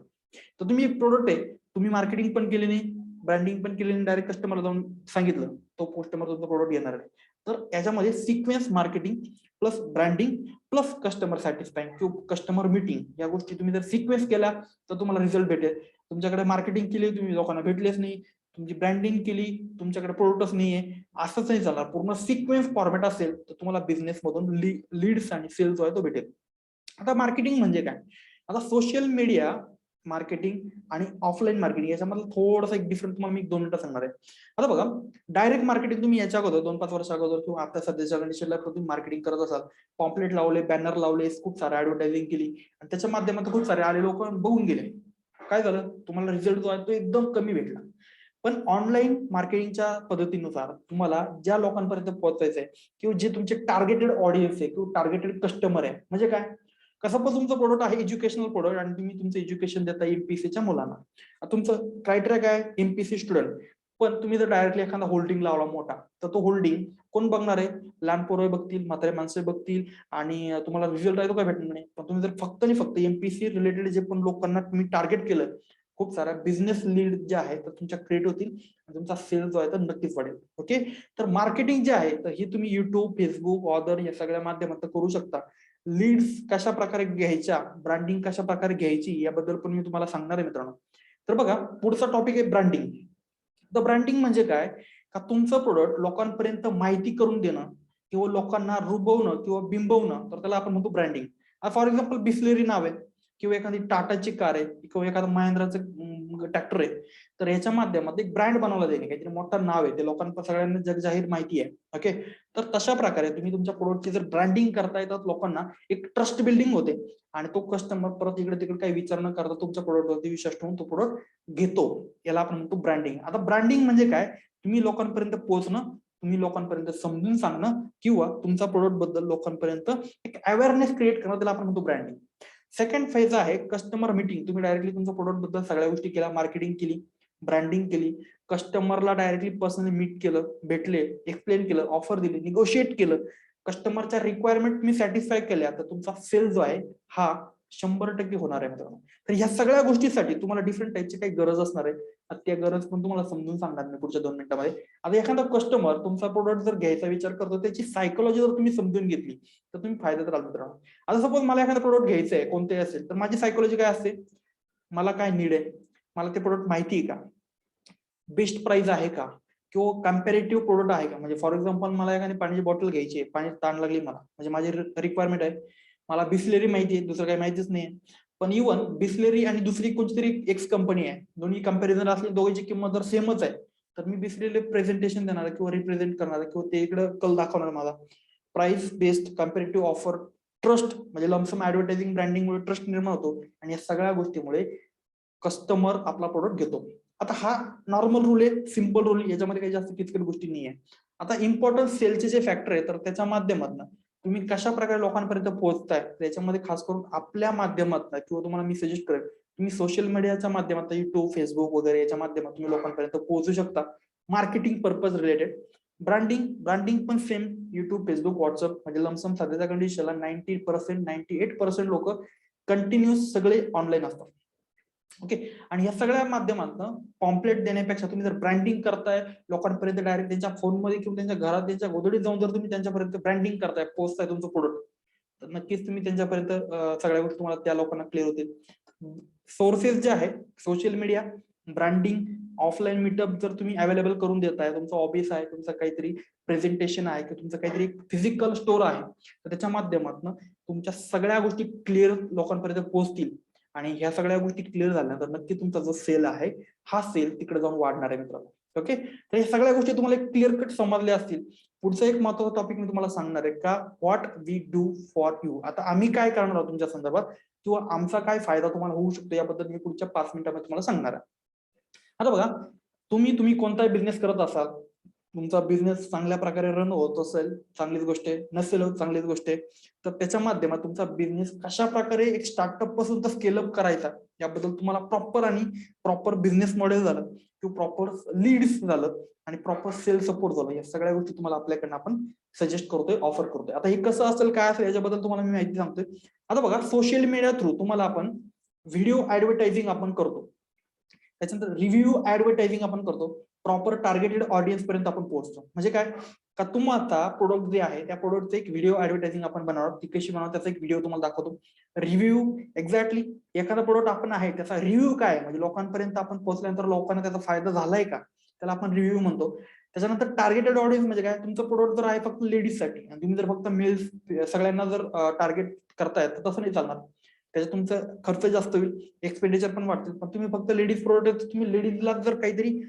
A: तर तुम्ही एक प्रोडक्ट आहे, तुम्ही मार्केटिंग पण केली नाही, ब्रँडिंग पण केली नाही, डायरेक्ट कस्टमरला जाऊन सांगितलं, तो कस्टमर तुमचा प्रोडक्ट घेणार आहे. तर याच्यामध्ये sequence marketing plus branding plus customer satisfying किंवा कस्टमर मीटिंग या गोष्टी तुम्ही जर सिक्वेन्स केल्या तर तुम्हाला रिझल्ट भेटेल. तुमच्याकडे मार्केटिंग केली, तुम्ही लोकांना भेटलेच नाही, तुमची ब्रँडिंग केली, तुमच्याकडे प्रोडक्टच नाहीये, असंच नाही चालणार. पूर्ण सिक्वेन्स फॉर्मॅट असेल तर तुम्हाला बिझनेस मधून लीड्स आणि सेल्स जो आहे तो भेटेल. आता मार्केटिंग म्हणजे काय, आता सोशल मीडिया मार्केटिंग आणि ऑफलाईन मार्केटिंग याच्यामधलं थोडंसं एक डिफरन्स तुम्हाला मी 2 मिनिटं सांगणार आहे. आता बघा, डायरेक्ट मार्केटिंग तुम्ही याच्या अगोदर 2-5 वर्ष अगोदर किंवा आता सध्याच्या कंडिशनला तुम्ही मार्केटिंग करत असाल, पॉम्पलेट लावले, बॅनर लावले, खूप सारे ऍडव्हर्टायझिंग केली आणि त्याच्या माध्यमातून खूप सारे आले लोक बघून गेले, काय झालं, तुम्हाला रिझल्ट जो आहे तो एकदम कमी भेटला. पण ऑनलाईन मार्केटिंगच्या पद्धतीनुसार तुम्हाला ज्या लोकांपर्यंत पोहोचायचं आहे किंवा जे तुमचे टार्गेटेड ऑडियन्स आहे किंवा टार्गेटेड कस्टमर आहे, म्हणजे काय, कसं पण तुमचं प्रोडक्ट आहे एज्युकेशनल प्रोडक्ट आणि तुम्ही तुमचं एज्युकेशन देता एमपीसीच्या मुलांना, तुमचं क्रायटेरिया काय, एमपीसी स्टुडंट. पण तुम्ही जर डायरेक्टली एखादा होल्डिंग लावला मोठा तर तो होल्डिंग कोण बघणार आहे, लहान पोरं बघतील, म्हातारे माणसं बघतील आणि तुम्हाला रिझल्ट आहे तो काय भेटणार नाही. पण तुम्ही जर फक्त आणि फक्त एमपीसी रिलेटेड जे पण लोकांना तुम्ही टार्गेट केलं, खूप सारा बिझनेस लीड जे आहे तर तुमच्या क्रिएट होतील आणि तुमचा सेल जो आहे तर नक्कीच वाढेल. ओके. तर मार्केटिंग जे आहे तर हे तुम्ही युट्यूब, फेसबुक, ऑदर या सगळ्या माध्यमातून करू शकता. लीड्स कशा प्रकारे घ्यायच्या, ब्रँडिंग कशा प्रकारे घ्यायची याबद्दल पण मी तुम्हाला सांगणार आहे मित्रांनो. तर बघा, पुढचा टॉपिक आहे ब्रँडिंग. तर ब्रँडिंग म्हणजे काय, का तुमचं प्रोडक्ट लोकांपर्यंत माहिती करून देणं किंवा लोकांना रुबवणं किंवा बिंबवणं, तर त्याला आपण म्हणतो ब्रँडिंग. फॉर एक्झाम्पल बिस्लेरी नाव आहे किंवा एखादी टाटाची कार आहे किंवा एखादं महिंद्राचं ट्रॅक्टर आहे, तर याच्या माध्यमात एक ब्रँड बनवला जाईल, काहीतरी मोठं नाव आहे, ते लोकांना सगळ्यांना जगजाहीर माहिती आहे. ओके, तर तशा प्रकारे तुम्ही तुमच्या प्रोडक्टची जर ब्रँडिंग करता येतात, लोकांना एक ट्रस्ट बिल्डिंग होते आणि तो कस्टमर परत इकडे तिकडे काही विचार न करता तुमच्या प्रोडक्टवरती विश्वास ठेवून तो प्रोडक्ट घेतो. याला आपण म्हणतो ब्रँडिंग. आता ब्रँडिंग म्हणजे काय, तुम्ही लोकांपर्यंत पोहोचणं, तुम्ही लोकांपर्यंत समजून सांगणं किंवा तुमच्या प्रोडक्ट बद्दल लोकांपर्यंत एक अवेअरनेस क्रिएट करणं, त्याला आपण म्हणतो ब्रँडिंग. सेकंड फेज आहे कस्टमर मीटिंग. तुम्ही डायरेक्टली तुमच्या प्रोडक्ट बद्दल सगळ्या गोष्टी केल्या, मार्केटिंग केली, ब्रँडिंग केली, कस्टमरला डायरेक्टली पर्सनली मीट केलं, भेटले, एक्सप्लेन केलं, ऑफर दिली, निगोशिएट केलं, कस्टमरच्या रिक्वायरमेंट तुम्ही सॅटिस्फाय केल्या, तर तुमचा सेल जो आहे हा 100% होणार आहे मित्रांनो. तर ह्या सगळ्या गोष्टीसाठी तुम्हाला डिफरंट टाईपची काही गरज असणार आहे. त्या गरज पण तुम्हाला समजून सांगणार मी पुढच्या 2 मिनिटांमध्ये. आता एखादा कस्टमर तुमचा प्रोडक्ट जर घ्यायचा विचार करतो, त्याची सायकोलॉजी जर तुम्ही समजून घेतली तर तुम्ही फायद्यात राहाल मित्रांनो. आता सपोज मला एखादा प्रोडक्ट घ्यायचं आहे, कोणतेही असेल, तर माझी सायकोलॉजी काय असते, मला काय नीड आहे, मला ते प्रोडक्ट माहिती आहे का, बेस्ट प्राइस आहे का, किंवा कम्पॅरेटिव्ह प्रोडक्ट आहे का. म्हणजे फॉर एक्झाम्पल मला एखादी पाण्याची बॉटल घ्यायची आहे, पाणी ताण लागली मला, म्हणजे माझी रिक्वायरमेंट आहे, मला बिस्लेरी माहिती आहे, दुसरं काही माहितीच नाही, पण इव्हन बिस्लेरी आणि दुसरी कोणतीतरी एक्स कंपनी आहे, दोन्ही कंपॅरिझन असली, दोघीची किंमत जर सेमच आहे, तर मी बिस्लेरी प्रेझेंटेशन देणार किंवा रिप्रेझेंट करणार किंवा ते इकडे कल दाखवणार माझा. Price based comparative offer, trust, म्हणजे लमसम ऍडव्हर्टायझिंग ब्रँडिंगमुळे ट्रस्ट निर्माण होतो आणि या सगळ्या गोष्टीमुळे कस्टमर आपला प्रोडक्ट घेतो. आता हा नॉर्मल रूल आहे, सिम्पल रूल, याच्यामध्ये काही जास्त किचकट गोष्टी नाही आहे. आता इम्पॉर्टंट सेलचे जे फॅक्टर आहे, तर त्याच्या माध्यमातून तुम्ही कशा प्रकारे लोकांपर्यंत पोहोचताय, त्याच्यामध्ये खास करून आपल्या माध्यमातून किंवा तुम्हाला मी सजेस्ट करेन, तुम्ही सोशल मीडियाच्या माध्यमातून युट्यूब, फेसबुक वगैरे याच्या माध्यमातून तुम्ही लोकांपर्यंत पोहोचू शकता. Marketing purpose related. ब्रँडिंग पण सेम, युट्यूब, फेसबुक, व्हॉट्सअप, म्हणजे लमसम सध्याच्या कंडिशनला 90%, 98% लोक कंटिन्युअस सगळे ऑनलाईन असतात. ओके, आणि या सगळ्या माध्यमातून पॉम्पलेट देण्यापेक्षा तुम्ही जर ब्रँडिंग करताय, लोकांपर्यंत डायरेक्ट त्यांच्या फोनमध्ये किंवा त्यांच्या घरात, त्यांच्या गोधडीत जाऊन जर तुम्ही त्यांच्यापर्यंत ब्रँडिंग करताय, पोहोचताय तुमचं प्रोडक्ट, तर नक्कीच तुम्ही त्यांच्यापर्यंत सगळ्या गोष्टी तुम्हाला त्या लोकांना क्लिअर होतील. सोर्सेस जे आहे, social media, branding, offline meetup जर तुम्ही अवेलेबल करून देताय, तुमचं ऑफिस आहे, तुमचं काहीतरी प्रेझेंटेशन आहे, किंवा तुमचं काहीतरी फिजिकल स्टोर आहे, तर त्याच्या माध्यमातून तुमच्या सगळ्या गोष्टी क्लिअर लोकांपर्यंत पोहोचतील. आणि ह्या सगळ्या गोष्टी क्लिअर झाल्या तर नक्की तुमचा जो सेल आहे, हा सेल तिकडे जाऊन वाढणार आहे मित्रांनो. ओके, तर ह्या सगळ्या गोष्टी तुम्हाला क्लिअर कट समजल्या असतील. पुढचा एक महत्त्वाचा टॉपिक मी तुम्हाला सांगणार आहे का, what we do for you. आता आम्ही काय करणार आहोत तुमच्या संदर्भात किंवा आमचा काय फायदा तुम्हाला होऊ शकतो, याबद्दल मी पुढच्या 5 मिनिटांमध्ये तुम्हाला सांगणार आहे. आता बघा, तुम्ही कोणताही बिझनेस करत असाल, तुमचा बिझनेस चांगल्या प्रकारे रन होत असेल, चांगलीच गोष्ट आहे, नसेल होत, चांगलीच गोष्ट आहे, तर त्याच्या माध्यमात तुमचा बिझनेस कशा प्रकारे एक स्टार्टअप पासून तर स्केलअप करायचा, याबद्दल तुम्हाला प्रॉपर बिझनेस मॉडेल झालं किंवा प्रॉपर लीड्स झालं आणि प्रॉपर सेल सपोर्ट झालं, या सगळ्या गोष्टी तुम्हाला आपल्याकडनं आपण सजेस्ट करतोय, ऑफर करतोय. आता हे कसं असेल, काय असेल, याच्याबद्दल तुम्हाला मी माहिती सांगतोय. आता बघा, सोशल मीडिया थ्रू तुम्हाला आपण व्हिडिओ ऍडव्हर्टायझिंग आपण करतो, त्याच्यानंतर रिव्ह्यू ऍडव्हर्टायझिंग आपण करतो, प्रॉपर टार्गेटेड ऑडियन्स पर्यंत आपण पोहोचतो. म्हणजे काय, का तुम्हाला प्रोडक्ट जे आहे त्या प्रोडक्टचं एक व्हिडिओ ऍडव्हर्टायझिंग आपण बनवतो, ती कशी बनवतो त्याचा एक व्हिडिओ तुम्हाला दाखवतो. रिव्ह्यू, एक्झॅक्टली एखादा प्रोडक्ट आपण आहे त्याचा रिव्ह्यू काय, म्हणजे लोकांपर्यंत आपण पोहोचल्यानंतर लोकांना त्याचा फायदा झालाय का, त्याला आपण रिव्ह्यू म्हणतो. त्याच्यानंतर टार्गेटेड ऑडियन्स म्हणजे काय, तुमचं प्रोडक्ट जर आहे फक्त लेडीजसाठी आणि तुम्ही जर फक्त मेल्स सगळ्यांना जर टार्गेट करताय, तर तसं नाही चालणार, त्याच्यात तुमचा खर्च जास्त होईल, एक्सपेंडिचर पण वाढतील. पण तुम्ही फक्त लेडीज प्रोडक्ट, तुम्ही लेडीजला जर काहीतरी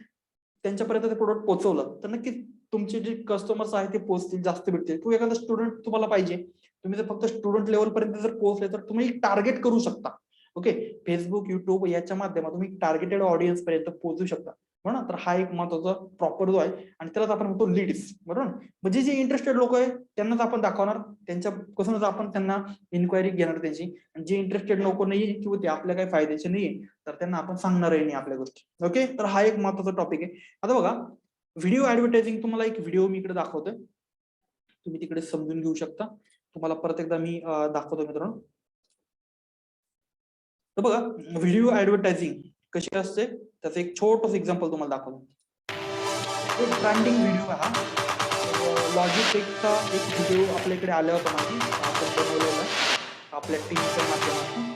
A: त्यांच्यापर्यंत ते प्रोडक्ट पोहोचवलं, तर नक्कीच तुमचे जे कस्टमर्स आहेत ते पोहोचतील, जास्त भेटतील. किंवा एखादा स्टुडंट तुम्हाला पाहिजे, तुम्ही जर फक्त स्टुडंट लेवल पर्यंत जर पोहोचले, तर तुम्ही टार्गेट करू शकता. ओके, फेसबुक, युट्यूब याच्या माध्यमातून तुम्ही टार्गेटेड ऑडियन्स पर्यंत पोहोचू शकता, बरोबर. तर हा एक महत्वाचा प्रॉपर जो आहे आणि त्यालाच आपण म्हणतो लीड्स, बरोबर. म्हणजे जे इंटरेस्टेड लोक आहे त्यांनाच आपण दाखवणार, त्यांच्यापासूनच आपण त्यांना इन्क्वायरी घेणार त्याची, आणि जे इंटरेस्टेड लोक नाहीये किंवा ते आपल्या काही फायद्याचे नाहीये, तर त्यांना आपण सांगणारही नाही आपल्या गोष्टी. ओके, तर हा एक महत्वाचा टॉपिक आहे. आता बघा, व्हिडिओ ऍडव्हर्टायझिंग, तुम्हाला एक व्हिडिओ मी इकडे दाखवतोय, तुम्ही तिकडे समजून घेऊ शकता. तुम्हाला परत एकदा मी दाखवतो मित्रांनो. तर बघा, व्हिडिओ ऍडव्हर्टायझिंग कशी असते त्याचं एक छोटंसं एक्झाम्पल तुम्हाला दाखवतो. एक ब्रँडिंग व्हिडिओ आहे हा, लॉजिटेकचा एक व्हिडिओ आपल्याकडे आला होता, माझी आपण बनवलेला आपल्या टीमच्या माध्यमातून.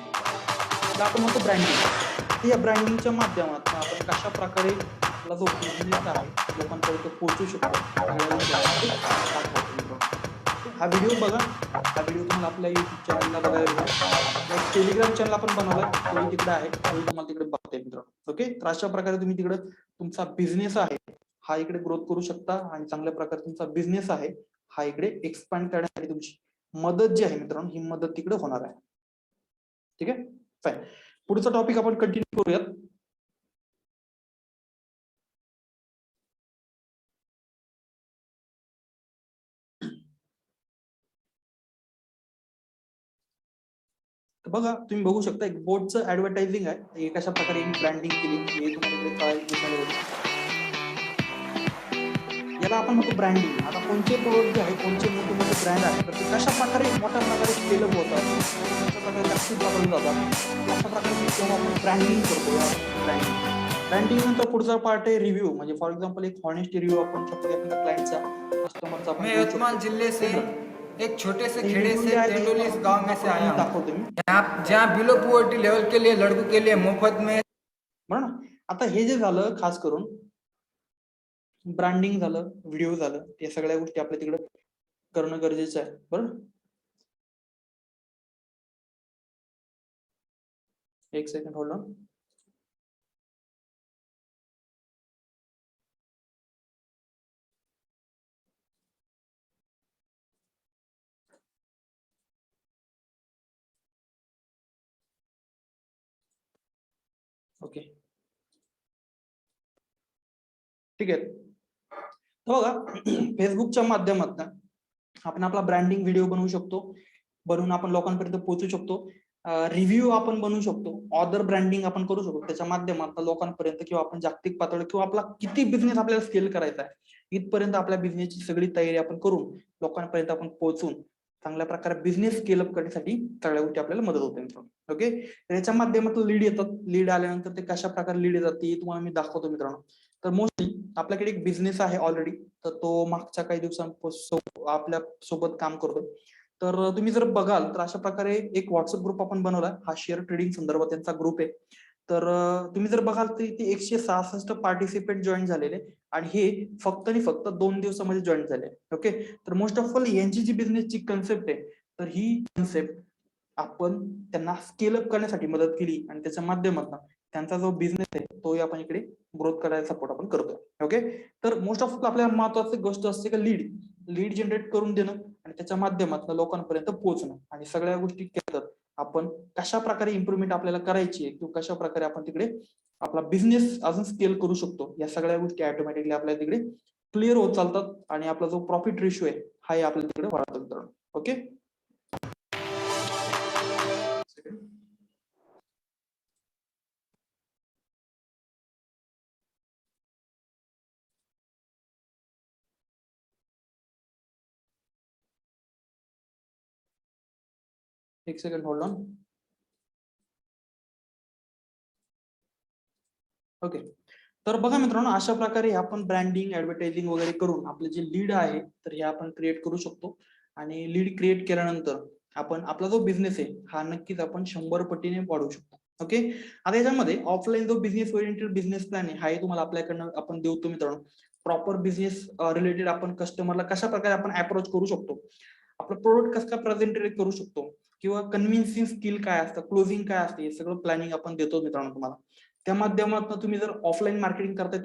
A: तर आपण म्हणतो ब्रँडिंग. या ब्रँडिंगच्या माध्यमातून आपण कशा प्रकारे आपला जो बिझनेस आहे लोकांपर्यंत पोहोचू शकतो सगळ्या गोष्टी आपण इकडे दाखवतो मित्रांनो. हा व्हिडिओ बघा. हा व्हिडिओ तुम्हाला आपल्या युट्यूब चॅनलला बघायला भेटेल. एक टेलिग्राम चॅनल आपण बनवलाय, तोही तिकडे आहे, तोही तुम्हाला तिकडे बघता येईल मित्रांनो. ओके, तर अशा प्रकारे तुम्ही तिकडे तुमचा बिझनेस आहे हा इकडे ग्रोथ करू शकता आणि चांगल्या प्रकारे तुमचा बिझनेस आहे हा इकडे एक्सपांड करण्यासाठी तुमची मदत जी आहे मित्रांनो ही मदत तिकडे होणार आहे. ठीक आहे, फाईन. पुढचा टॉपिक आपण कंटिन्यू करूयात. बघा, तुम्ही बघू शकता एक बोर्डचं ऍडव्हर्टायझिंग आहे, कशा प्रकारे ब्रँडिंग केली हे तुम्हाला इकडे दिसायला भेटेल. याला आपण म्हणतो ब्रँडिंग. आता कोणते प्रोडक्ट जे आहे, कोणते मोठे मोठे ब्रँड आहेत, तर ते कशा प्रकारे मोठ्या प्रकारे स्केलअप होतात, कशा प्रकारे जास्तीत वापरले जातात, अशा प्रकारे जेव्हा आपण ब्रँडिंग करतो. ब्रँडिंग नंतर पुढचा पार्ट आहे रिव्ह्यू. म्हणजे फॉर एक्झाम्पल एक हॉनेस्ट रिव्ह्यू आपण आपल्या क्लायंटचा, कस्टमरचा आपण
B: मैं यवतमाल जिले से एक छोटे से खेड़े से तेंदुलिस गांव में से आया हूँ, जहाँ बिलो पॉवर्टी लेवल के लिए लड़कों के लिए मुफ्त में.
A: बरं, आता हे जे झालं खास करून ब्रँडिंग झालं, व्हिडिओ झालं, या सगळ्या गोष्टी आपल्या तिकडे करणं गरजेचं आहे. बरं, एक सेकंड होल्ड ऑन. ओके, ठीक आहे. बघा, फेसबुकच्या माध्यमातून आपण आपला ब्रँडिंग व्हिडिओ बनवू शकतो, बनवून आपण लोकांपर्यंत पोहोचू शकतो. रिव्ह्यू आपण बनवू शकतो, ऑदर ब्रँडिंग आपण करू शकतो त्याच्या माध्यमातून लोकांपर्यंत, किंवा आपण जागतिक पातळीवर किंवा आपला किती बिझनेस आपल्याला स्केल करायचा आहे इथपर्यंत आपल्या बिझनेसची सगळी तयारी आपण करून लोकांपर्यंत आपण पोहोचून चांगल्या प्रकारे बिझनेस स्केल अप करण्यासाठी सगळ्या गोष्टी आपल्याला मदत होते. ओके, त्याच्या माध्यमातून लीड येतात. लीड आल्यानंतर ते कशा प्रकारे लीड येतात ते तुम्हाला मी दाखवतो मित्रांनो. तर मोस्टली आपल्याकडे एक बिझनेस आहे ऑलरेडी, तर तो मागच्या काही दिवसांपासून आपल्या सोबत काम करतोय. तर तुम्ही जर बघाल तर अशा प्रकारे एक व्हॉट्सअप ग्रुप आपण बनवला, हा शेअर ट्रेडिंग संदर्भात त्यांचा ग्रुप आहे. तर तुम्ही जर बघाल तर इथे 166 पार्टिसिपेंट जॉईन झालेले आणि हे फक्त आणि फक्त 2 दिवसामध्ये जॉईन झाले. ओके, तर मोस्ट ऑफ ऑल यांची जी बिझनेसची कन्सेप्ट आहे, तर ही कन्सेप्ट आपण त्यांना स्केल अप करण्यासाठी मदत केली आणि त्याच्या माध्यमातून त्यांचा जो बिझनेस आहे तोही आपण इकडे ग्रोथ करायला सपोर्ट आपण करतोय. ओके, तर मोस्ट ऑफ आपल्याला महत्वाची गोष्ट असते का लीड जनरेट करून देणं आणि त्याच्या माध्यमातून लोकांपर्यंत पोहोचणं. आणि सगळ्या गोष्टी केल्या तर आपण कशा प्रकारे इम्प्रुव्हमेंट आपल्याला करायची आहे किंवा कशा प्रकारे आपण तिकडे आपला बिझनेस अजून स्केल करू शकतो, या सगळ्या गोष्टी ऑटोमॅटिकली आपल्याला तिकडे क्लिअर होत चालतात आणि आपला जो प्रॉफिट रेशो आहे हा आपल्याला तिकडे वाढतो. ओके, एक सेकंड होल्ड ऑन. ओके, तर बघा मित्रांनो, अशा प्रकारे आपण ब्रँडिंग ऍडव्हर्टायझिंग वगैरे करून आपले जे लीड आहे तर हे आपण क्रिएट करू शकतो. आणि लीड क्रिएट केल्यानंतर आपण आपला जो बिझनेस आहे हा नक्कीच आपण 100 पटीने वाढवू शकतो. ओके, आता याच्यामध्ये ऑफलाईन जो बिझनेस ओरिएंटेड बिझनेस प्लॅन आहे हा तुम्हाला आपल्याकडनं आपण देतो मित्रांनो. प्रॉपर बिझनेस रिलेटेड आपण कस्टमरला कशा प्रकारे आपण अप्रोच करू शकतो, आपलं प्रोडक्ट कसं काय प्रेझेंटेट करू शकतो, किंवा कन्व्हिन्सिंग स्किल काय असतं, क्लोजिंग काय असते, हे सगळं प्लॅनिंग आपण देतो मित्रांनो तुम्हाला. त्या माध्यमातून तुम्ही जर ऑफलाईन मार्केटिंग करताय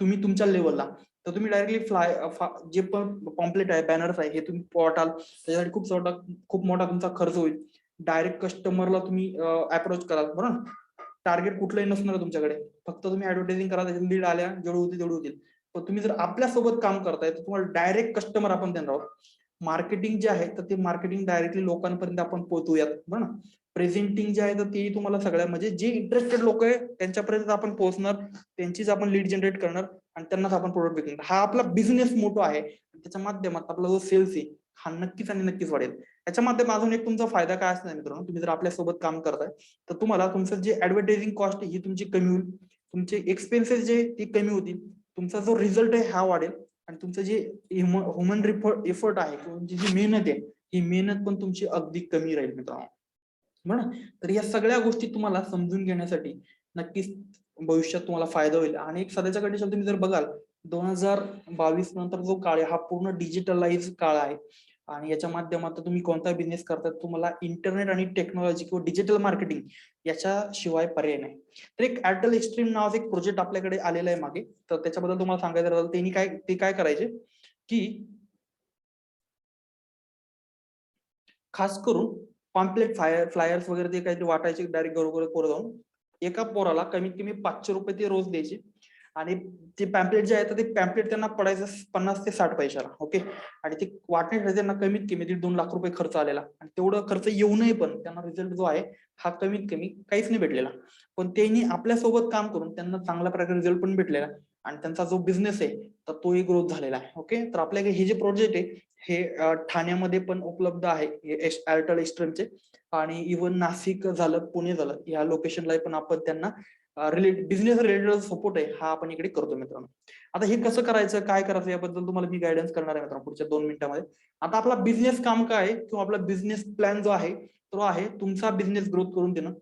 A: तुम्ही तुमच्या लेवलला, तर तुम्ही डायरेक्टली जे पण पॉम्पलेट आहे, बॅनर्स आहे, हे तुम्ही पोर्टाल त्याच्यासाठी खूप मोठा तुमचा खर्च होईल. डायरेक्ट कस्टमरला तुम्ही अप्रोच कराल, बरोबर. टार्गेट कुठलंही नसणार तुमच्याकडे, फक्त तुम्ही ऍडव्हर्टायझिंग करा, त्याच्यात लीड आल्या जेवढे होतील तेवढे होतील. पण तुम्ही जर आपल्यासोबत काम करताय तर तुम्हाला डायरेक्ट कस्टमर आपण देणार आहोत. मार्केटिंग जे आहे तर ते मार्केटिंग डायरेक्टली लोकांपर्यंत आपण पोहोचूयात, बरोबर. प्रेझेंटिंग जे आहे तर ते तुम्हाला सगळ्या म्हणजे जे इंटरेस्टेड लोक आहे त्यांच्यापर्यंत आपण पोहोचणार, त्यांचीच आपण लीड जनरेट करणार आणि त्यांनाच आपण प्रोडक्ट विकणार. हा आपला बिझनेस मोठो आहे. त्याच्या माध्यमात आपला जो सेल्स आहे हा नक्कीच आणि नक्कीच वाढेल. याच्या माध्यमातून अजून एक तुमचा फायदा काय असणार मित्रांनो, तुम्ही जर आपल्यासोबत काम करताय तर तुम्हाला तुमचं जे ऍडव्हर्टायझिंग कॉस्ट ही तुमची कमी होईल, तुमचे एक्सपेन्सेस जे ती कमी होतील, तुमचा जो रिझल्ट आहे हा वाढेल आणि तुमचं जे ह्युमन एफर्ट आहे किंवा तुमची जी मेहनत आहे ही मेहनत पण तुमची अगदी कमी राहील मित्रांनो, बरं. तर या सगळ्या गोष्टी तुम्हाला समजून घेण्यासाठी नक्कीच भविष्यात तुम्हाला फायदा होईल. आणि एक सध्याच्या कंडिशन तुम्ही जर बघाल 2022 नंतर जो काळ आहे हा पूर्ण डिजिटलाइज काळ आहे आणि याच्या माध्यमातून तुम्ही कोणता बिझनेस करतात तुम्हाला इंटरनेट आणि टेक्नॉलॉजी किंवा डिजिटल मार्केटिंग याच्याशिवाय पर्याय नाही. तर एक एअरटेल एक्स्ट्रीम नावाचा एक प्रोजेक्ट आपल्याकडे आलेला आहे मागे, तर त्याच्याबद्दल तुम्हाला सांगायचं झालं त्यांनी ते काय करायचे की खास करून पॉम्पलेट फ्लायर्स वगैरे ते काहीतरी वाटायचे डायरेक्ट घरोघर पोरं जाऊन. एका पोराला कमीत कमी 500 रुपये ते रोज द्यायचे आणि ते पॅम्पलेट जे आहे तर ते पॅम्पलेट त्यांना पडायचं 50 ते 60 पैशाला. ओके. आणि ते वाटण्यासाठी त्यांना कमीत कमी 1.5-2 लाख रुपये खर्च आलेला आणि तेवढं खर्च येऊनही पण त्यांना रिझल्ट जो आहे हा कमीत कमी काहीच नाही भेटलेला. पण त्यांनी आपल्यासोबत काम करून त्यांना चांगल्या प्रकारे रिझल्ट पण भेटलेला आणि त्यांचा जो बिझनेस आहे तर तोही ग्रोथ झालेला आहे. ओके. तर आपल्याकडे हे जे प्रोजेक्ट आहे हे ठाण्यामध्ये पण उपलब्ध आहे एअरटेल एक्स्ट्रीमचे आणि इव्हन नाशिक झालं, पुणे झालं, या लोकेशनला पण आपण त्यांना बिझनेस रिलेटेड सपोर्ट आहे हा आपण इकडे करतो मित्रांनो. आता हे कसं करायचं, काय करायचं याबद्दल तुम्हाला मी गायडन्स करणार आहे मित्रांनो पुढच्या 2 मिनिटांमध्ये. आता आपला बिझनेस काम काय आहे किंवा आपला बिझनेस प्लॅन जो आहे तो आहे तुमचा बिझनेस ग्रोथ करून देणं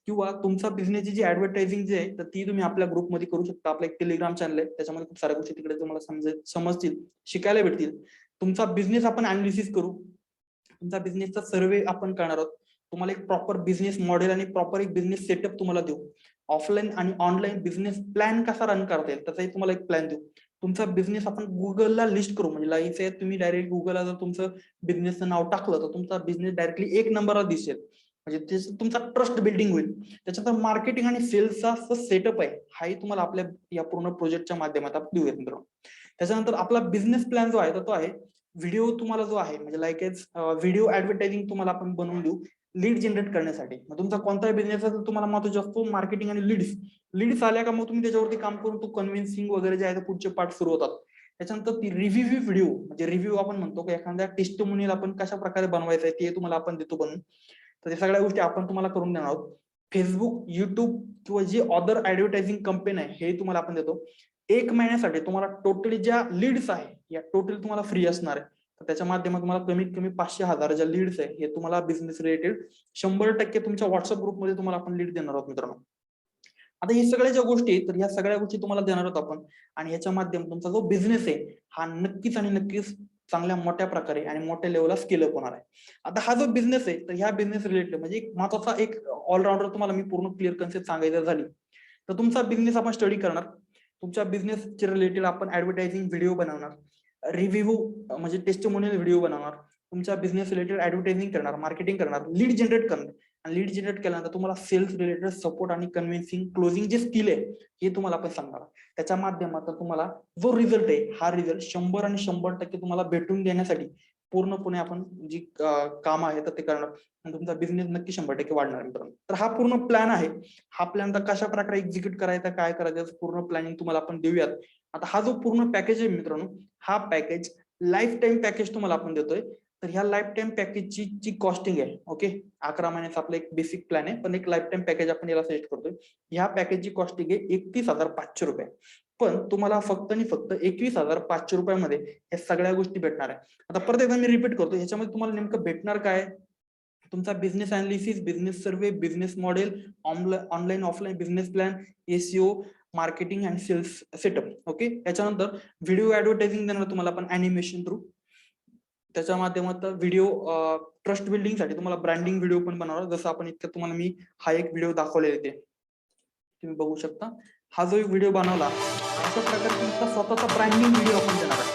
A: किंवा तुमचा बिझनेसची जी ऍडव्हर्टायझिंग जी आहे तर ती तुम्ही आपल्या ग्रुपमध्ये करू शकता. आपलं एक टेलिग्राम चॅनल आहे त्याच्यामध्ये खूप साऱ्या गोष्टी तिकडे तुम्हाला समजतील, शिकायला भेटतील. तुमचा बिझनेस आपण अनालिसिस करू, तुमचा बिझनेसचा सर्वे आपण करणार आहोत. तुम्हाला एक प्रॉपर बिझनेस मॉडेल आणि प्रॉपर एक बिझनेस सेटअप तुम्हाला देऊ. ऑफलाईन आणि ऑनलाईन बिझनेस प्लॅन कसा रन करता येईल त्याचाही तुम्हाला एक प्लॅन देऊ. तुमचा बिझनेस आपण गुगलला लिस्ट करू, म्हणजे लाईफ आहे तुम्ही डायरेक्ट गुगलला जर तुमचं बिझनेसचं नाव टाकलं तर तुमचा बिझनेस डायरेक्टली 1 नंबरला दिसेल. म्हणजे तुमचा ट्रस्ट बिल्डिंग होईल. त्याच्यानंतर मार्केटिंग आणि सेल्सचा सेटअप आहे हाही तुम्हाला आपल्या या पूर्ण प्रोजेक्टच्या माध्यमातून देऊयात मित्रांनो. त्याच्यानंतर आपला बिझनेस प्लॅन जो आहे तो आहे व्हिडिओ तुम्हाला जो आहे म्हणजे लाईक व्हिडिओ ऍडव्हर्टायझिंग तुम्हाला आपण बनवून देऊ लीड जनरेट करण्यासाठी. मग तुमचा कोणताही बिझनेस असेल तुम्हाला महत्वाचा असतो मार्केटिंग आणि लीड्स आल्या का मग तुम्ही त्याच्यावरती काम करून तो कन्व्हिन्सिंग वगैरे जे आहे ते पुढचे पार्ट सुरू होतात. त्याच्यानंतर ती रिव्ह्यू व्हिडिओ म्हणजे रिव्ह्यू आपण म्हणतो की एखाद्या टेस्टिमोनियल आपण कशा प्रकारे बनवायचं आहे ते तुम्हाला आपण देतो बनवून. तर ते सगळ्या गोष्टी आपण तुम्हाला करून देणार आहोत. फेसबुक, युट्यूब किंवा जे अदर ऍडव्हर्टायझिंग कंपनी आहे हे तुम्हाला आपण देतो. 1 महिन्यासाठी तुम्हाला टोटली ज्या लीड्स आहे या टोटली तुम्हाला फ्री असणार आहे. तर त्याच्या माध्यमातून तुम्हाला कमीत कमी 500,000 ज्या लीड्स आहे हे तुम्हाला बिझनेस रिलेटेड 100% तुमच्या व्हॉट्सअप ग्रुपमध्ये तुम्हाला आपण लीड देणार आहोत मित्रांनो. आता ही सगळ्या ज्या गोष्टी आहेत तर ह्या सगळ्या गोष्टी तुम्हाला देणार आहोत आपण आणि ह्याच्या माध्यमातून तुमचा जो बिझनेस आहे हा नक्कीच आणि नक्कीच चांगल्या मोठ्या प्रकारे आणि मोठ्या लेवलला स्केल अप होणार आहे. आता हा जो बिझनेस आहे तर ह्या बिझनेस रिलेटेड म्हणजे एक महत्वाचा एक ऑलराऊंडर तुम्हाला मी पूर्ण क्लिअर कन्सेप्ट सांगायचं झाली तर तुमचा बिझनेस आपण स्टडी करणार. तुमच्या बिझनेसचे रिलेटेड आपण ऍडव्हर्टायझिंग व्हिडिओ बनवणार, रिव्ह्यू म्हणजे टेस्टिमोनियल व्हिडिओ बनवणार, तुमच्या बिझनेस रिलेटेड ऍडव्हर्टायझिंग करणार, मार्केटिंग करणार, लीड जनरेट करणार आणि लीड जनरेट केल्यानंतर तुम्हाला सेल्स रिलेटेड सपोर्ट आणि कन्व्हिन्सिंग क्लोजिंग जे स्किल आहे हे तुम्हाला आपण सांगणार. त्याच्या माध्यमातून तुम्हाला जो रिझल्ट आहे हा रिझल्ट 100 आणि 100% तुम्हाला भेटून देण्यासाठी पूर्णपणे आपण जी काम आहे तर ते करणार आणि तुमचा बिझनेस नक्की 100% वाढणार मित्रांनो. तर हा पूर्ण प्लॅन आहे. हा प्लॅन तर कशा प्रकारे एक्झिक्यूट करायचा, काय करायचं पूर्ण प्लॅनिंग तुम्हाला आपण देऊयात. आता हा जो पूर्ण पॅकेज आहे मित्रांनो हा पॅकेज लाईफ टाईम पॅकेज तुम्हाला आपण देतोय. तर ह्या लाईफ टाईम पॅकेजची जी कॉस्टिंग आहे ओके 11 महिन्याचा आपला एक बेसिक प्लॅन आहे पण एक लाईफ टाईम पॅकेज आपण याला सिलेक्ट करतोय. ह्या पॅकेजची कॉस्टिंग आहे 31,500 रुपये. पण तुम्हाला फक्त आणि फक्त 21,500 रुपयामध्ये या सगळ्या गोष्टी भेटणार आहे. आता परत एकदा मी रिपीट करतो ह्याच्यामध्ये तुम्हाला नेमकं भेटणार काय, तुमचा business analysis, business survey, business model, online offline business plan, SEO, marketing आणि सेल्स सेटअप ओके. त्याच्यानंतर व्हिडिओ ऍडव्हर्टायझिंग देणार तुम्हाला आपण अॅनिमेशन थ्रू. त्याच्या माध्यमातून व्हिडिओ ट्रस्ट बिल्डिंग साठी तुम्हाला ब्रँडिंग व्हिडिओ पण बनवणार जसं आपण इतकं तुम्हाला मी हा एक व्हिडिओ दाखवलेला ते तुम्ही बघू शकता. हा जो व्हिडिओ बनवला अशा प्रकारे तुमचा स्वतःचा ब्रँडिंग व्हिडिओ आपण देणार आहे.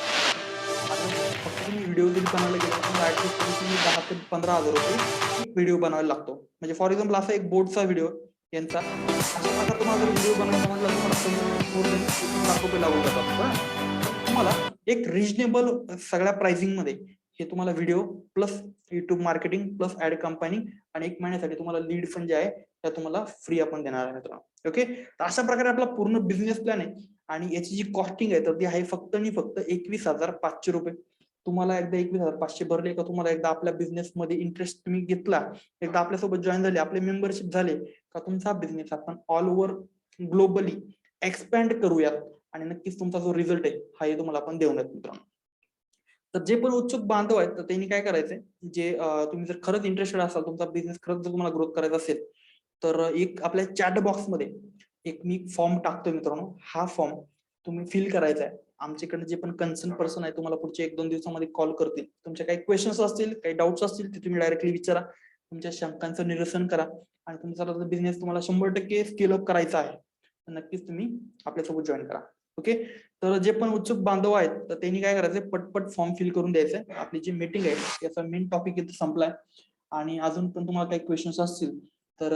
A: फक्त तुम्ही व्हिडिओ जरी बनवायला गेला तुम्हाला ऍटलीस्ट तुम्ही 10 ते 15,000 रुपये एक व्हिडिओ बनवायला लागतो. म्हणजे फॉर एक्झाम्पल असा एक बोर्डचा व्हिडिओ यांचा अशा प्रकारे तुम्हाला जर व्हिडिओ बनवायचा म्हटलं तुम्हाला 1 लाख रुपये लागून जातात. तुम्हाला एक रिजनेबल सगळ्या प्राइसिंग मध्ये हे तुम्हाला video plus YouTube marketing plus ad company आणि 1 महिन्यासाठी तुम्हाला लीड पण जे आहे त्या तुम्हाला फ्री आपण देणार आहे मित्रांनो. ओके. तर अशा प्रकारे आपला पूर्ण बिझनेस प्लॅन आहे आणि याची जी कॉस्टिंग आहे तर ती आहे फक्त आणि फक्त 21,500 रुपये. तुम्हाला एकदा 21,500 भरले का तुम्हाला एकदा आपल्या बिझनेस मध्ये इंटरेस्ट तुम्ही घेतला, एकदा आपल्यासोबत जॉईन झाले, आपले मेंबरशिप झाले का तुमचा बिझनेस आपण ऑल ओव्हर ग्लोबली एक्सपॅन्ड करूयात आणि नक्कीच तुमचा जो रिझल्ट आहे हाही तुम्हाला आपण देऊयात मित्रांनो. तर जे पण उत्सुक बांधव आहेत तर त्यांनी काय करायचंय जे तुम्ही जर खरंच इंटरेस्टेड असाल तुमचा बिझनेस खरंच जर तुम्हाला ग्रोथ करायचा असेल तर एक आपल्या चॅट बॉक्समध्ये एक मी फॉर्म टाकतोय मित्रांनो, हा फॉर्म तुम्ही फिल करायचा आहे. आमच्याकडे जे पण कन्सर्न पर्सन आहे तुम्हाला पुढच्या 1-2 दिवसामध्ये कॉल करतील. तुमच्या काही क्वेश्चन्स असतील, काही डाऊट्स असतील ते तुम्ही डायरेक्टली विचारा. तुमच्या शंकांचं निरसन करा आणि तुमचा बिझनेस तुम्हाला 100% स्केल अप करायचा आहे तर नक्कीच तुम्ही आपल्यासोबत जॉईन करा. ओके, तर जे पण उत्सुक बांधव आहेत तर त्यांनी काय करायचंय, पटपट फॉर्म फिल करून द्यायचंय. आपली जी मीटिंग आहे त्याचा मेन टॉपिक इथे संपलाय आणि अजून पण तुम्हाला काही क्वेश्चन्स असतील तर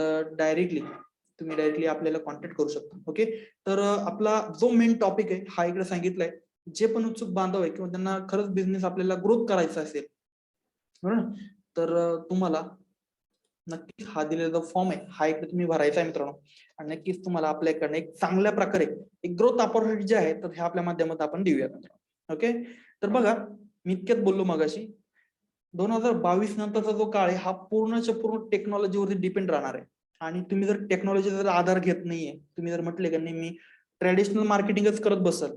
A: तुम्ही डायरेक्टली आपल्याला कॉन्टॅक्ट करू शकता. ओके, तर आपला जो मेन टॉपिक आहे हा इकडे सांगितलाय. जे पण उत्सुक बांधव आहे किंवा त्यांना खरंच बिझनेस आपल्याला ग्रोथ करायचा असेल बरोबर, तर तुम्हाला नक्कीच हा दिलेला फॉर्म आहे हा इकडे तुम्ही भरायचा आहे मित्रांनो आणि नक्कीच तुम्हाला आपल्याकडनं एक चांगल्या प्रकारे एक ग्रोथ अपॉर्च्युनिटी जे आहे तर ह्या आपल्या माध्यमात आपण देऊया मित्रांनो. ओके, तर बघा मी इतक्यात बोललो मगाशी 2022 नंतरचा जो काळ आहे हा पूर्णच्या पूर्ण टेक्नॉलॉजीवरती डिपेंड राहणार आहे आणि तुम्ही जर टेक्नॉलॉजीचा जर आधार घेत नाहीये, तुम्ही जर म्हटले का नाही मी ट्रॅडिशनल मार्केटिंगच करत बसल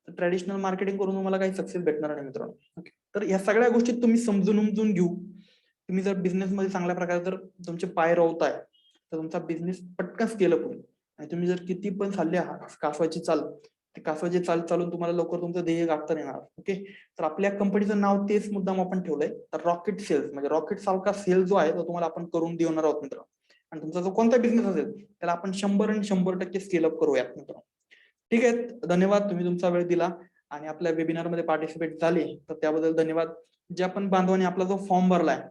A: तर ट्रॅडिशनल मार्केटिंग करून तुम्हाला काही सक्सेस भेटणार नाही मित्रांनो. ओके, तर या सगळ्या गोष्टी तुम्ही समजून उमजून घेऊ. तुम्ही जर बिझनेस मध्ये चांगल्या प्रकारे जर तुमचे पाय रोवताय तर तुमचा बिझनेस पटकन स्केल अप होईल आणि तुम्ही जर किती पण चालले आहात कासवाची चाल, ते कासवाची चाल चालून तुम्हाला लवकर तुमचं ध्येय गाठता येणार. ओके, तर आपल्या कंपनीचं नाव तेच मुद्दाम आपण ठेवलंय तर रॉकेट सेल्स, म्हणजे रॉकेट सारखा सेल जो आहे तो तुम्हाला आपण करून देणार आहोत मित्र. आणि तुमचा जो कोणता बिझनेस असेल त्याला आपण 100 आणि 100% स्केल अप करूयात मित्र. ठीक आहे, धन्यवाद तुम्ही तुमचा वेळ दिला आणि आपल्या वेबिनार मध्ये पार्टिसिपेट झाले तर त्याबद्दल धन्यवाद. ज्या पण बांधवांनी आपला जो फॉर्म भरलाय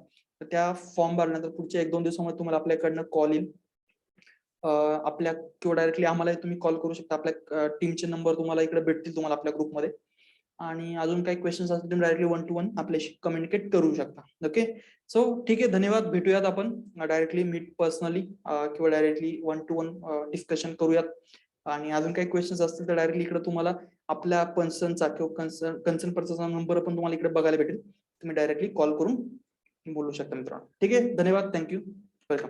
A: तर त्या फॉर्म भरल्यानंतर पुढच्या 1-2 दिवसामध्ये तुम्हाला आपल्याकडनं कॉल येईल. आपल्या किंवा डायरेक्टली आम्हाला तुम्ही कॉल करू शकता. आपल्या टीमचे नंबर तुम्हाला इकडे भेटतील तुम्हाला आपल्या ग्रुपमध्ये आणि अजून काही क्वेश्चन्स असतील तुम्ही डायरेक्टली 1-to-1 आपल्याशी कम्युनिकेट करू शकता. ओके, सो ठीक आहे, धन्यवाद. भेटूयात आपण डायरेक्टली मीट पर्सनली किंवा डायरेक्टली 1-to-1 डिस्कशन करूयात आणि अजून काही क्वेश्चन्स असतील तर डायरेक्टली इकडे तुम्हाला आपल्या पर्सनचा किंवा कन्सर्न पर्सनचा नंबर पण तुम्हाला इकडे बघायला भेटेल. तुम्ही डायरेक्टली कॉल करून बोलू शकता मित्रांनो. ठीक आहे, धन्यवाद, थँक्यू, वेलकम.